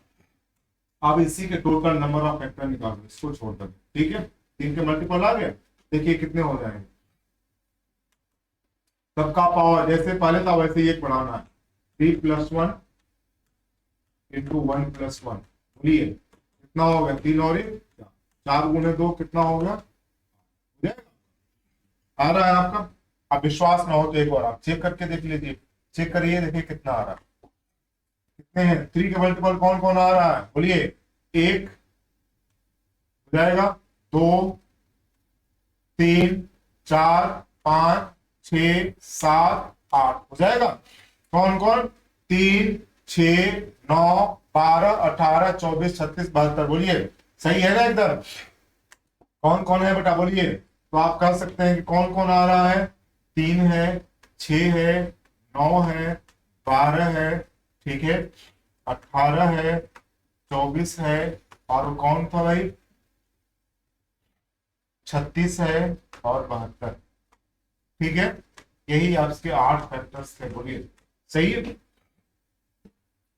अब इसी के टोटल नंबर ऑफ फैक्टर निकालो, इसको छोड़ कर। ठीक है। 3 के मल्टीपल आ गए, देखिए कितने हो जाएंगे। सबका पावर जैसे पहले था वैसे ही एक बढ़ाना है। 3+1 इंटू 1+1, बोलिए कितना हो गया, 3 और 1 4 गुने 2 कितना हो गया, आ रहा है आपका। अब विश्वास ना हो तो एक बार आप चेक करके देख लीजिए। चेक करिए, देखिए कितना आ रहा है। कितने हैं 3 के मल्टीपल कौन कौन आ रहा है, बोलिए। 1 हो जाएगा, 2 3 4 5 6 7 8 हो जाएगा। कौन कौन, 3 6 9 12 18 24 36 72, बोलिए सही है ना एकदम। कौन कौन है बेटा, बोलिए। तो आप कह सकते हैं कि कौन कौन आ रहा है, 3 है, 6 है, 9 है, 12 है, ठीक है, 18 है, 24 है, और कौन था भाई, 36 है और 72। ठीक है। यही आपके 8 फैक्टर्स थे, बोलिए सही है।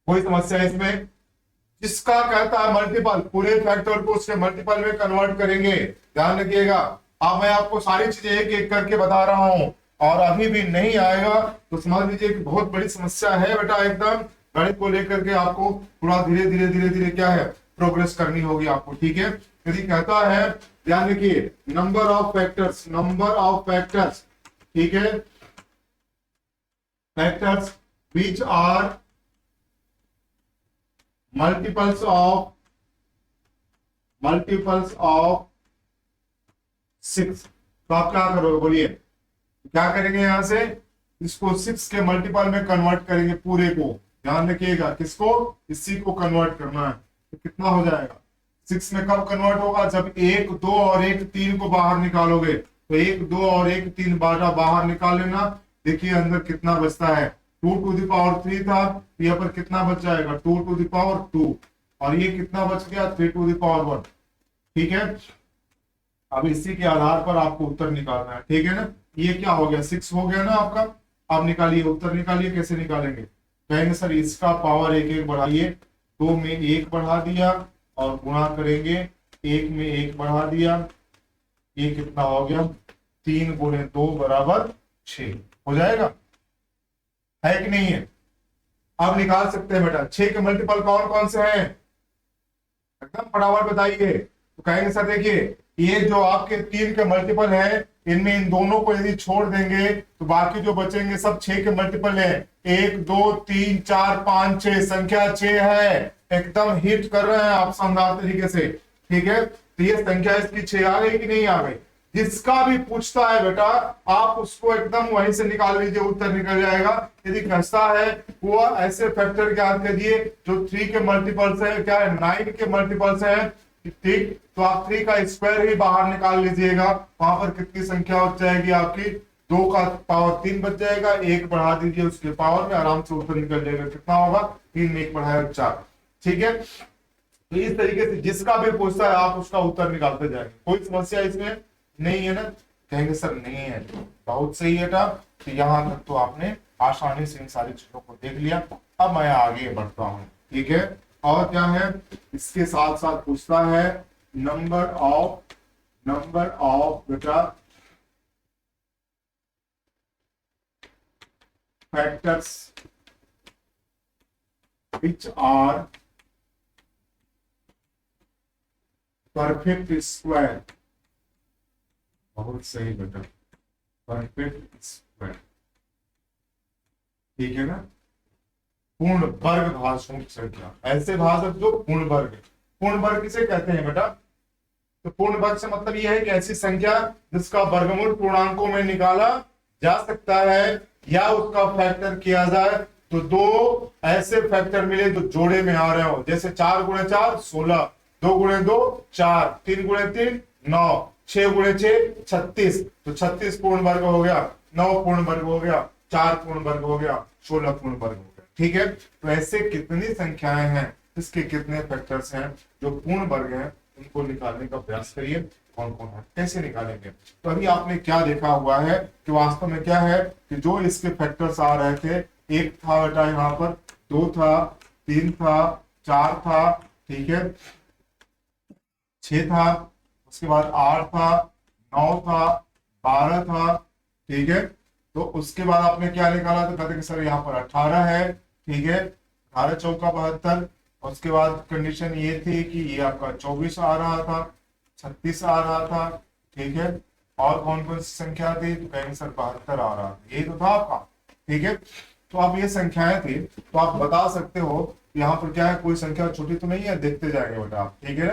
कोई समस्या है इसमें, जिसका कहता है मल्टीपल, पूरे फैक्टर को उसके मल्टीपल में कन्वर्ट करेंगे। ध्यान रखिएगा। अब मैं आपको सारी चीजें एक एक करके बता रहा हूं, और अभी भी नहीं आएगा तो समझ लीजिए कि बहुत बड़ी समस्या है बेटा। एकदम गणित को लेकर के आपको पूरा धीरे धीरे धीरे धीरे क्या है, प्रोग्रेस करनी होगी आपको। ठीक है। यदि कहता है, ध्यान रखिए, number of factors, number of factors, ठीक है, factors which are multiples of 6, तो आप क्या करोगे, बोलिए क्या करेंगे, यहां से इसको 6 के मल्टीपल में कन्वर्ट करेंगे पूरे को। ध्यान रखिएगा, किसको, इसी को कन्वर्ट करना है। तो कितना हो जाएगा, 6 में कब कन्वर्ट होगा, जब 1 2 और 1 3 को बाहर निकालोगे। तो 1 2 और 1 3 बाहर निकाल लेना। देखिए अंदर कितना बचता है, 2 to the power 3 था, यहाँ पर कितना बच जाएगा, 2 to the power 2, और ये कितना बच गया, 3 to the power 1। ठीक है। अब इसी के आधार पर आपको उत्तर निकालना है। ठीक है ना। ये क्या हो गया, 6 हो गया ना आपका। अब निकालिए, उत्तर निकालिए। कैसे निकालेंगे, कहेंगे सर इसका पावर एक एक बढ़ाइए, 2 में 1 बढ़ा दिया और गुणा करेंगे, 1 में 1 बढ़ा दिया, ये कितना हो गया, 3 गुणे 2 बराबर 6 हो जाएगा, है कि नहीं है। अब निकाल सकते हैं बेटा, 6 के मल्टीपल कौन कौन से हैं, एकदम फटाफट बताइए। तो कहेंगे सर देखिए, ये जो आपके 3 के मल्टीपल है, इनमें इन दोनों को यदि छोड़ देंगे तो बाकी जो बचेंगे सब 6 के मल्टीपल है। 1 2 3 4 5 6, संख्या 6 है। एकदम हिट कर रहे हैं आप शानदार तरीके से। ठीक है। तो ये संख्या इसकी 6 आ गई कि नहीं आ गई। जिसका भी पूछता है बेटा, आप उसको एकदम वहीं से निकाल लीजिए, उत्तर निकल जाएगा। यदि कहता है वो ऐसे फैक्टर ज्ञात कीजिए जो 3 के मल्टीपल्स है, क्या है, 9 के मल्टीपल्स है। ठीक, तो आप 3 का स्क्वायर ही बाहर निकाल लीजिएगा, वहां पर कितनी संख्या हो जाएगी आपकी, 2 का पावर 3 बच जाएगा, 1 बढ़ा दीजिए उसके पावर में, आराम से उत्तर निकल जाएगा। कितना होगा, 3 में 1 बढ़ाया 4। ठीक है। तो इस तरीके से जिसका भी पूछता है आप उसका उत्तर निकालते जाएंगे। कोई समस्या इसमें नहीं है ना, कहेंगे सर नहीं है, बहुत सही है बेटा। तो यहां तक तो आपने आसानी से इन सारी चीजों को देख लिया। अब मैं आगे बढ़ता हूं। ठीक है। और क्या है, इसके साथ साथ पूछता है नंबर ऑफ बेटा factors which are perfect square, बहुत सही बेटा, परफेक्ट स्क्वायर, ठीक है ना। पूर्ण वर्ग भाजकों की संख्या, ऐसे भाजक जो पूर्ण वर्ग है। पूर्ण वर्ग किसे कहते हैं बेटा? तो पूर्ण वर्ग से मतलब यह है कि ऐसी संख्या जिसका वर्गमूल पूर्णांकों में निकाला जा सकता है या उसका फैक्टर किया जाए। तो दो ऐसे फैक्टर मिले जो जोड़े में आ रहे हो, जैसे 4 गुणे 4 16, 2 गुणे 2 4, 3 गुणे 3 9, 6 गुणे 6 36। तो 36 पूर्ण वर्ग हो गया, 9 पूर्ण वर्ग हो गया, 4 पूर्ण वर्ग हो गया, 16 पूर्ण वर्ग हो गया। ठीक है, तो ऐसे कितनी संख्याएं हैं, इसके कितने फैक्टर्स हैं जो पूर्ण वर्ग हैं, उनको निकालने का प्रयास करिए। कौन कौन है, कैसे निकालेंगे? तो अभी आपने क्या देखा हुआ है कि वास्तव में क्या है कि जो इसके फैक्टर्स आ रहे थे, एक था बेटा यहाँ पर, 2 था, 3 था, 4 था, ठीक है, 6 था, उसके बाद 8 था, 9 था, 12 था, ठीक है। तो उसके बाद आपने क्या निकाला? तो कहते कि सर यहाँ पर 18 है, ठीक है, 18 चौका 72। उसके बाद कंडीशन ये थी कि ये आपका 24 आ रहा था, 36 आ रहा था, ठीक है, और कौन कौन सी संख्या थी? तो कहेंगे सर 72 आ रहा था, यही तो था आपका, ठीक है। तो अब ये संख्याएं थी, तो आप बता सकते हो यहाँ पर क्या है, कोई संख्या छोटी तो नहीं है, देखते जाएंगे बेटा आप, ठीक है ना।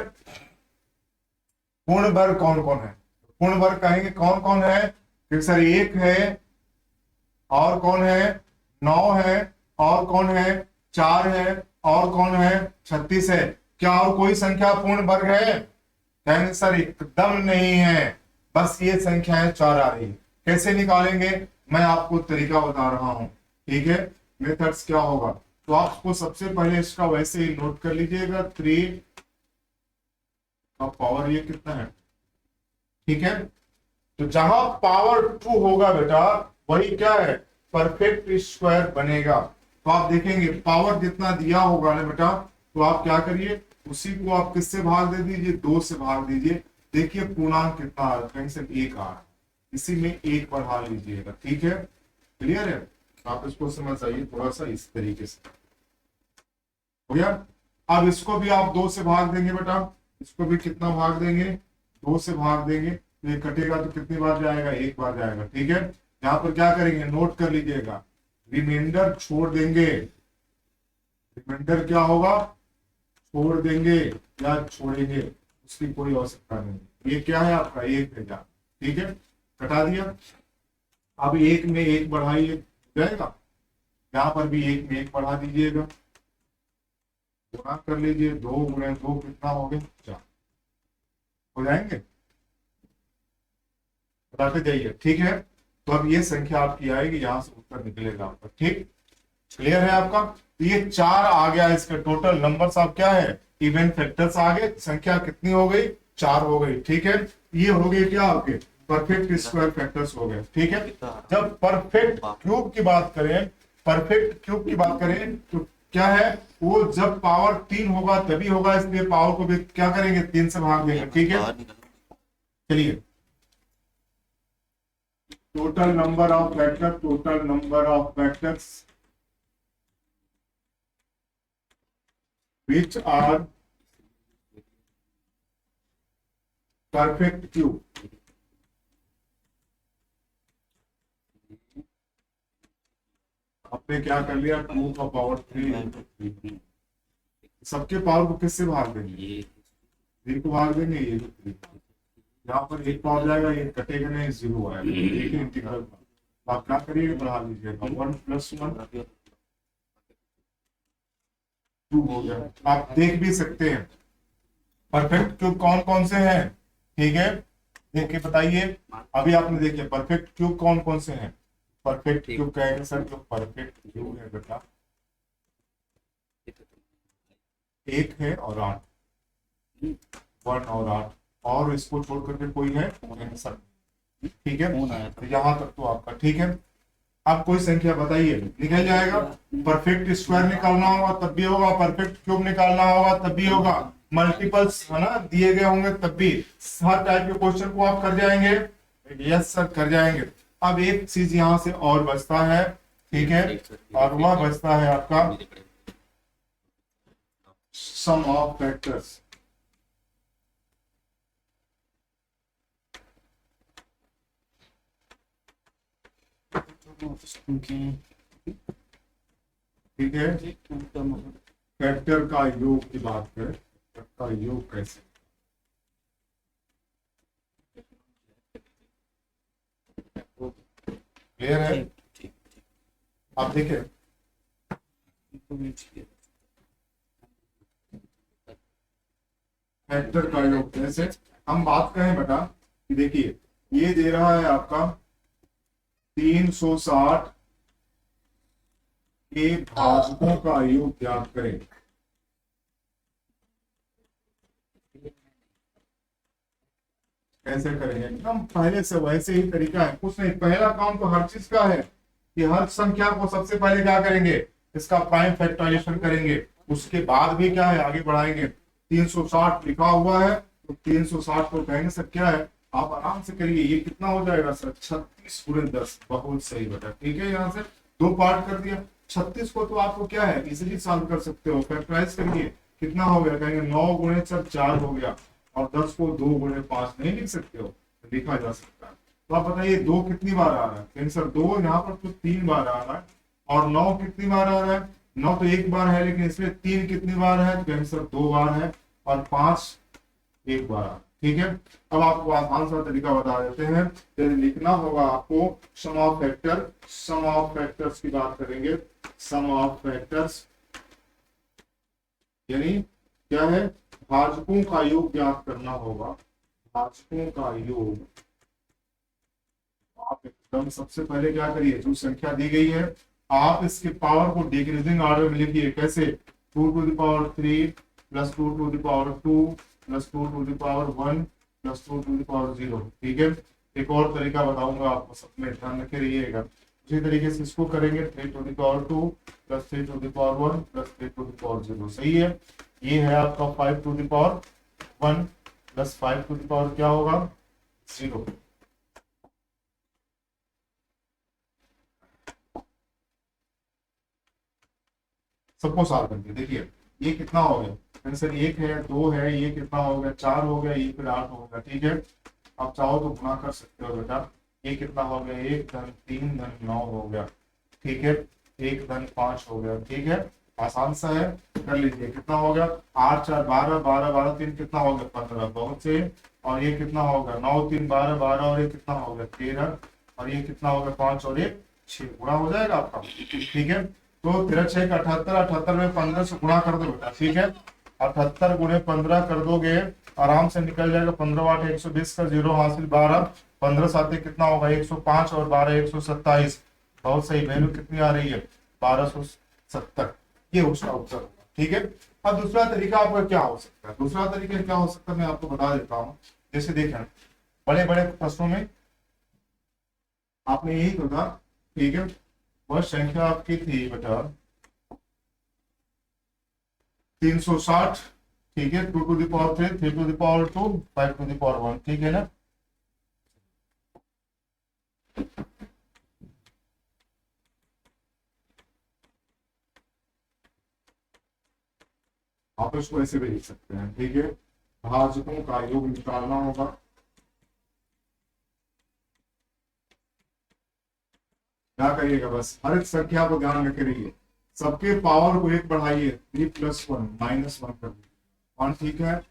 पूर्ण वर्ग कौन कौन है? पूर्ण वर्ग कहेंगे कौन कौन है? फिर सर 1 है, और कौन है? 9 है, और कौन है? 4 है, और कौन है? 36 है। क्या और कोई संख्या पूर्ण वर्ग है? कहेंगे सर एकदम नहीं है, बस ये संख्याएं 4 आ रही है। कैसे निकालेंगे? मैं आपको तरीका बता रहा हूं, ठीक है। मेथड्स क्या होगा, तो आपको सबसे पहले इसका वैसे ही नोट कर लीजिएगा, 3 का पावर ये कितना है, ठीक है। तो जहां पावर 2 होगा बेटा, वही क्या है, परफेक्ट स्क्वायर बनेगा। तो आप देखेंगे पावर जितना दिया होगा ना बेटा, तो आप क्या करिए, उसी को आप किससे भाग दे दीजिए, 2 से भाग दीजिए। देखिए पूर्णांक कितना आ रहा है, सिर्फ 1 आ रहा है, इसी में 1 बढ़ा लीजिएगा, ठीक है। क्लियर है? आप इसको समझ आइए थोड़ा सा इस तरीके से, हो गया। अब इसको भी आप 2 से भाग देंगे बेटा, इसको भी कितना भाग देंगे, 2 से भाग देंगे। तो ये कटेगा तो कितनी बार जाएगा, 1 बार जाएगा, ठीक है। यहाँ पर क्या करेंगे, नोट कर लीजिएगा, रिमाइंडर छोड़ देंगे। रिमाइंडर क्या होगा, छोड़ देंगे या छोड़ेंगे, उसकी कोई आवश्यकता नहीं। ये क्या है आपका, 1 भेजा, ठीक है, कटा दिया। अब 1 में 1 बढ़ाइए, जाएगा। यहाँ पर भी 1 में 1 बढ़ा दीजिएगा, गुणा कर लीजिए, 2 गुणे 2 कितना हो गया, 4 हो जाएंगे, बताते जाइए, ठीक है। तो अब ये संख्या आपकी आएगी, यहां से उत्तर निकलेगा आपका, ठीक। क्लियर है आपका? तो ये 4 आ गया, इसका टोटल नंबर्स आप क्या है, इवन फैक्टर्स आ गए, संख्या कितनी हो गई, 4 हो गई, ठीक है। ये हो गए क्या आपके परफेक्ट स्क्वायर फैक्टर्स हो गए, ठीक है। जब परफेक्ट क्यूब की बात करें, परफेक्ट क्यूब की बात करें, तो क्या है वो, जब पावर 3 होगा तभी होगा, इसलिए पावर को भी क्या करेंगे, 3 से भाग देंगे, ठीक है। चलिए, total number of vectors, total number of vectors which are perfect cube. आपने क्या कर लिया, 2 का पावर 3, सबके पावर को किससे भाग देंगे, 3 को भाग देंगे, ये 3, यहाँ पर 1 पावर जाएगा, ये कटेगा नहीं, 0 आएगा, देखिए इंटीग्रल। आप क्या करिएगा, बढ़ा लीजिएगा, 1 + 1 2 हो गया। आप देख भी सकते हैं परफेक्ट क्यूब कौन कौन से हैं, ठीक है, देख के बताइए। अभी आपने देखिए परफेक्ट क्यूब कौन कौन से हैं। परफेक्ट क्यूब कहेंगे सर, जो परफेक्ट क्यूब है बेटा, 1 है और 8, 1 और 8, और इसको छोड़ करके कोई है सर, ठीक है। तो यहाँ तक तो आपका ठीक है। अब कोई संख्या बताइए, निकल जाएगा। परफेक्ट स्क्वायर निकालना होगा तब भी होगा, परफेक्ट क्यूब निकालना होगा तब भी होगा, मल्टीपल्स है ना दिए गए होंगे तब भी, हर टाइप के क्वेश्चन को आप कर जाएंगे, यस सर कर जाएंगे। अब एक चीज यहां से और बचता है, ठीक है, और वह बचता है आपका सम ऑफ फैक्टर्स। ठीक है, फैक्टर का योग की बात करें, फैक्टर का योग कैसे, क्लियर है? आप देखें फैक्टर का योग जैसे हम बात करें बेटा कि देखिए ये दे रहा है आपका 360 के भाजकों का योग ज्ञात करें। कैसे करेंगे? एकदम पहले से वैसे ही तरीका है, कुछ नहीं। पहला काम तो हर चीज का है कि हर संख्या को सबसे पहले क्या करेंगे, इसका प्राइम फैक्टराइजेशन करेंगे, उसके बाद भी क्या है आगे बढ़ाएंगे। 360 लिखा हुआ है तो 360 को कहेंगे सर क्या है, आप आराम से करिए। ये कितना हो जाएगा सर, 36 गुणे 10। बहुत सही बेटा, ठीक है। यहाँ से दो पार्ट कर दिया। 36 को तो आपको क्या है इजिली सॉल्व कर सकते हो, फैक्टराइज करिए। कितना हो गया, कहेंगे 9 गुणे 4 हो गया, और 10 को 2 गुणे 5 नहीं लिख सकते हो, लिखा जा सकता है। तो आप बताइए 2 कितनी बार आ रहा है, सर 2 यहाँ पर तो 3 बार आ रहा है, और 9 कितनी बार आ रहा है, 9 तो 1 बार है, लेकिन इसमें 3 कितनी बार है, तो सर 2 बार है, और 5 1 बार आ। ठीक है, अब आपको आसान सा तरीका बता देते हैं। यदि लिखना होगा आपको sum of factor, sum of factors की बात करेंगे। सम ऑफ फैक्टर्स यानी क्या है, भाजकों का योग ज्ञात करना होगा। भाजकों का योग आप एकदम सबसे पहले क्या करिए, जो संख्या दी गई है आप इसके पावर को डिक्रीजिंग ऑर्डर में लिखिए। कैसे, 2 to the power 3 plus 2 to the power 2 plus 2 to the power 1 plus 2 to the power 0। ठीक है, एक और तरीका बताऊंगा आपको, सब में ध्यान रखे रहिएगा। उसी तरीके से इसको करेंगे 3 to the power 2 plus 3 to the power 1 plus 3 to the power 0। सही है, ये है आपका 5 to the power 1 plus 5 to the power क्या होगा 0। सबको सॉल्व करके देखिए ये कितना हो गया, सर 1 है 2 है, ये कितना हो गया 4 हो गया, ये फिर 8 हो गया। ठीक है, आप चाहो तो गुणा कर सकते हो बेटा। ये कितना हो गया, 1 धन 3 धन 9 हो गया। ठीक है, 1 धन 5 हो गया। ठीक है, आसान सा है, कर लीजिए। कितना हो गया 8 4 12 12 12 3 कितना हो गया 15, बहुत से। और ये कितना हो गया 9 3 12 12, और ये कितना हो गया 13, और ये कितना हो गया 5 और 1 6, गुणा हो जाएगा आपका। ठीक है, तो 13 6 78, 78 में 15 से गुणा कर दो बेटा। ठीक है, 78 गुणे 15 कर दोगे, आराम से निकल जाएगा। 15 8 120 का 0 हासिल 12, 15 साथ कितना होगा 105, और 12 127। बहुत सही, वैल्यू कितनी आ रही है 1270। ये उसका उत्तर होगा। ठीक है, अब दूसरा तरीका आपका क्या हो सकता है, दूसरा तरीका क्या हो सकता है मैं आपको बता देता हूँ। जैसे देखें बड़े बड़े प्रश्नों में आपने यही तो था। ठीक है, वह संख्या आपकी थी बेटा 360। ठीक है, 2 to the power 3 3 to the power 2 5 to the power 1। ठीक है ना, आप इसको ऐसे भी लिख सकते हैं। ठीक है, भाजकों का योग निकालना होगा। क्या करिएगा, बस हर एक संख्या को ध्यान रखे रहिए, सबके पावर को 1 बढ़ाइए, 3 + 1 -1 कर दीजिए। 1। ठीक है,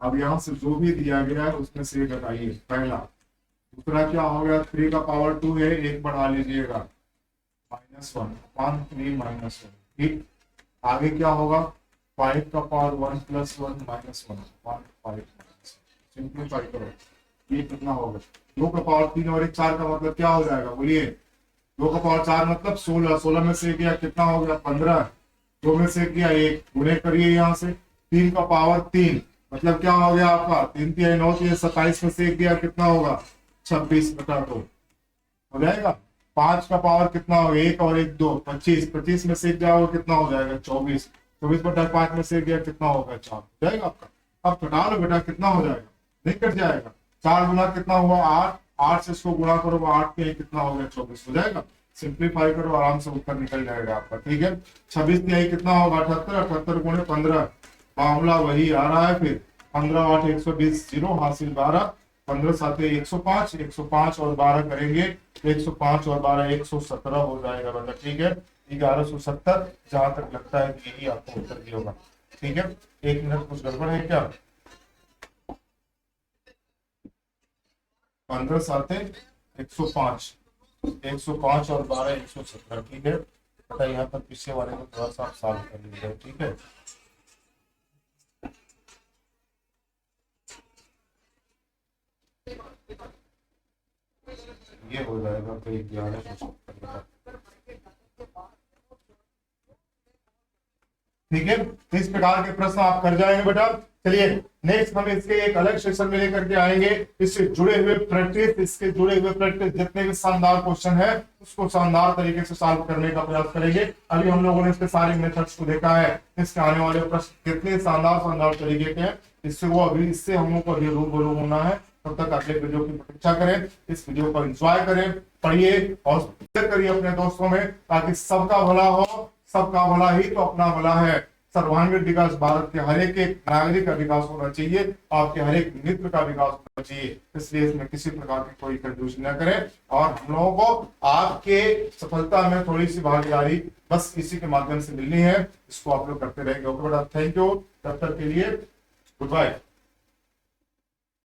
अब यहाँ से जो भी दिया गया है उसमें से घटाइए पहला। दूसरा क्या हो गया, 3 का पावर 2 है, 1 बढ़ा लीजिएगा -1 1 3 -1। ठीक, आगे क्या होगा 5 का पावर 1 + 1 -1 1 5। सिंप्लीफाई करो, ये कितना होगा 2 का पावर 3 और 1 4 का मतलब क्या हो जाएगा, बोलिए 2 का पावर 4 मतलब 16, 16 में से गया कितना हो गया 15, 2 में से गया 1, गुणे करिए यहाँ से। 3 का पावर 3 मतलब क्या हो गया आपका 3 3 9 3 27 में से गया कितना होगा 26 बटा 2 हो जाएगा। 5 का पावर कितना होगा 1 और 1 2 25, 25 में से जाओगे कितना हो जाएगा 24, 24 बटा 5 में से गया कितना होगा 4 हो जाएगा आपका। अब घटा लो बेटा, कितना हो जाएगा, नहीं कट जाएगा। 4 गुना कितना हुआ 8, 8 से इसको गुणा करो 8 के कितना हो गया 24 हो जाएगा। सिंप्लीफाई करो, आराम से उत्तर निकल जाएगा आपका। ठीक है, 26 तिहाई कितना होगा 78, 78 गुणे 15, मामला वही आ रहा है। फिर 15 8 120 0 हासिल 12, 15 सात 105, 105 और 12 करेंगे तो 105 और 12 117 हो जाएगा बेटा। ठीक है, 1170 जहां तक लगता है कि यही आपको उत्तर दिया होगा। ठीक है, 1 मिनट, कुछ गड़बड़ है क्या? 15 सात 105, 105 और 12 117। ठीक है बेटा, यहाँ पर पीछे वाले को थोड़ा सा सॉल्व कर लीजिए। ठीक है, ये हो जाएगा तो 1170। ठीक है, तो इस प्रकार के प्रश्न आप कर जाएंगे बेटा। चलिए नेक्स्ट हम इसके एक अलग सेक्शन में लेकर के आएंगे, इससे जुड़े हुए प्रैक्टिस, इसके जुड़े हुए प्रैक्टिस जितने भी शानदार क्वेश्चन है उसको शानदार तरीके से सॉल्व करने का प्रयास करेंगे। अभी हम लोगों ने इसके सारे मेथड्स को देखा है, इसके आने वाले प्रश्न कितने शानदार शानदार तरीके के हैं, इससे हम लोग को अभी रूबरू होना है। तब तक अगले वीडियो की प्रतीक्षा करें, इस वीडियो को एंजॉय करें, पढ़िए और शेयर करिए अपने दोस्तों में, ताकि सबका भला हो। सबका भला ही तो अपना भला है। सर्वांगीण विकास भारत के हर एक नागरिक का विकास होना चाहिए, आपके हर एक मित्र का विकास होना चाहिए। इसलिए इसमें किसी प्रकार की कोई कंफ्यूजन न करें, और हम लोगों को आपके सफलता में थोड़ी सी भागीदारी बस इसी के माध्यम से मिलनी है। इसको आप लोग करते रहेंगे। ओके बेटा, थैंक यू। तब तक के लिए गुड बाय।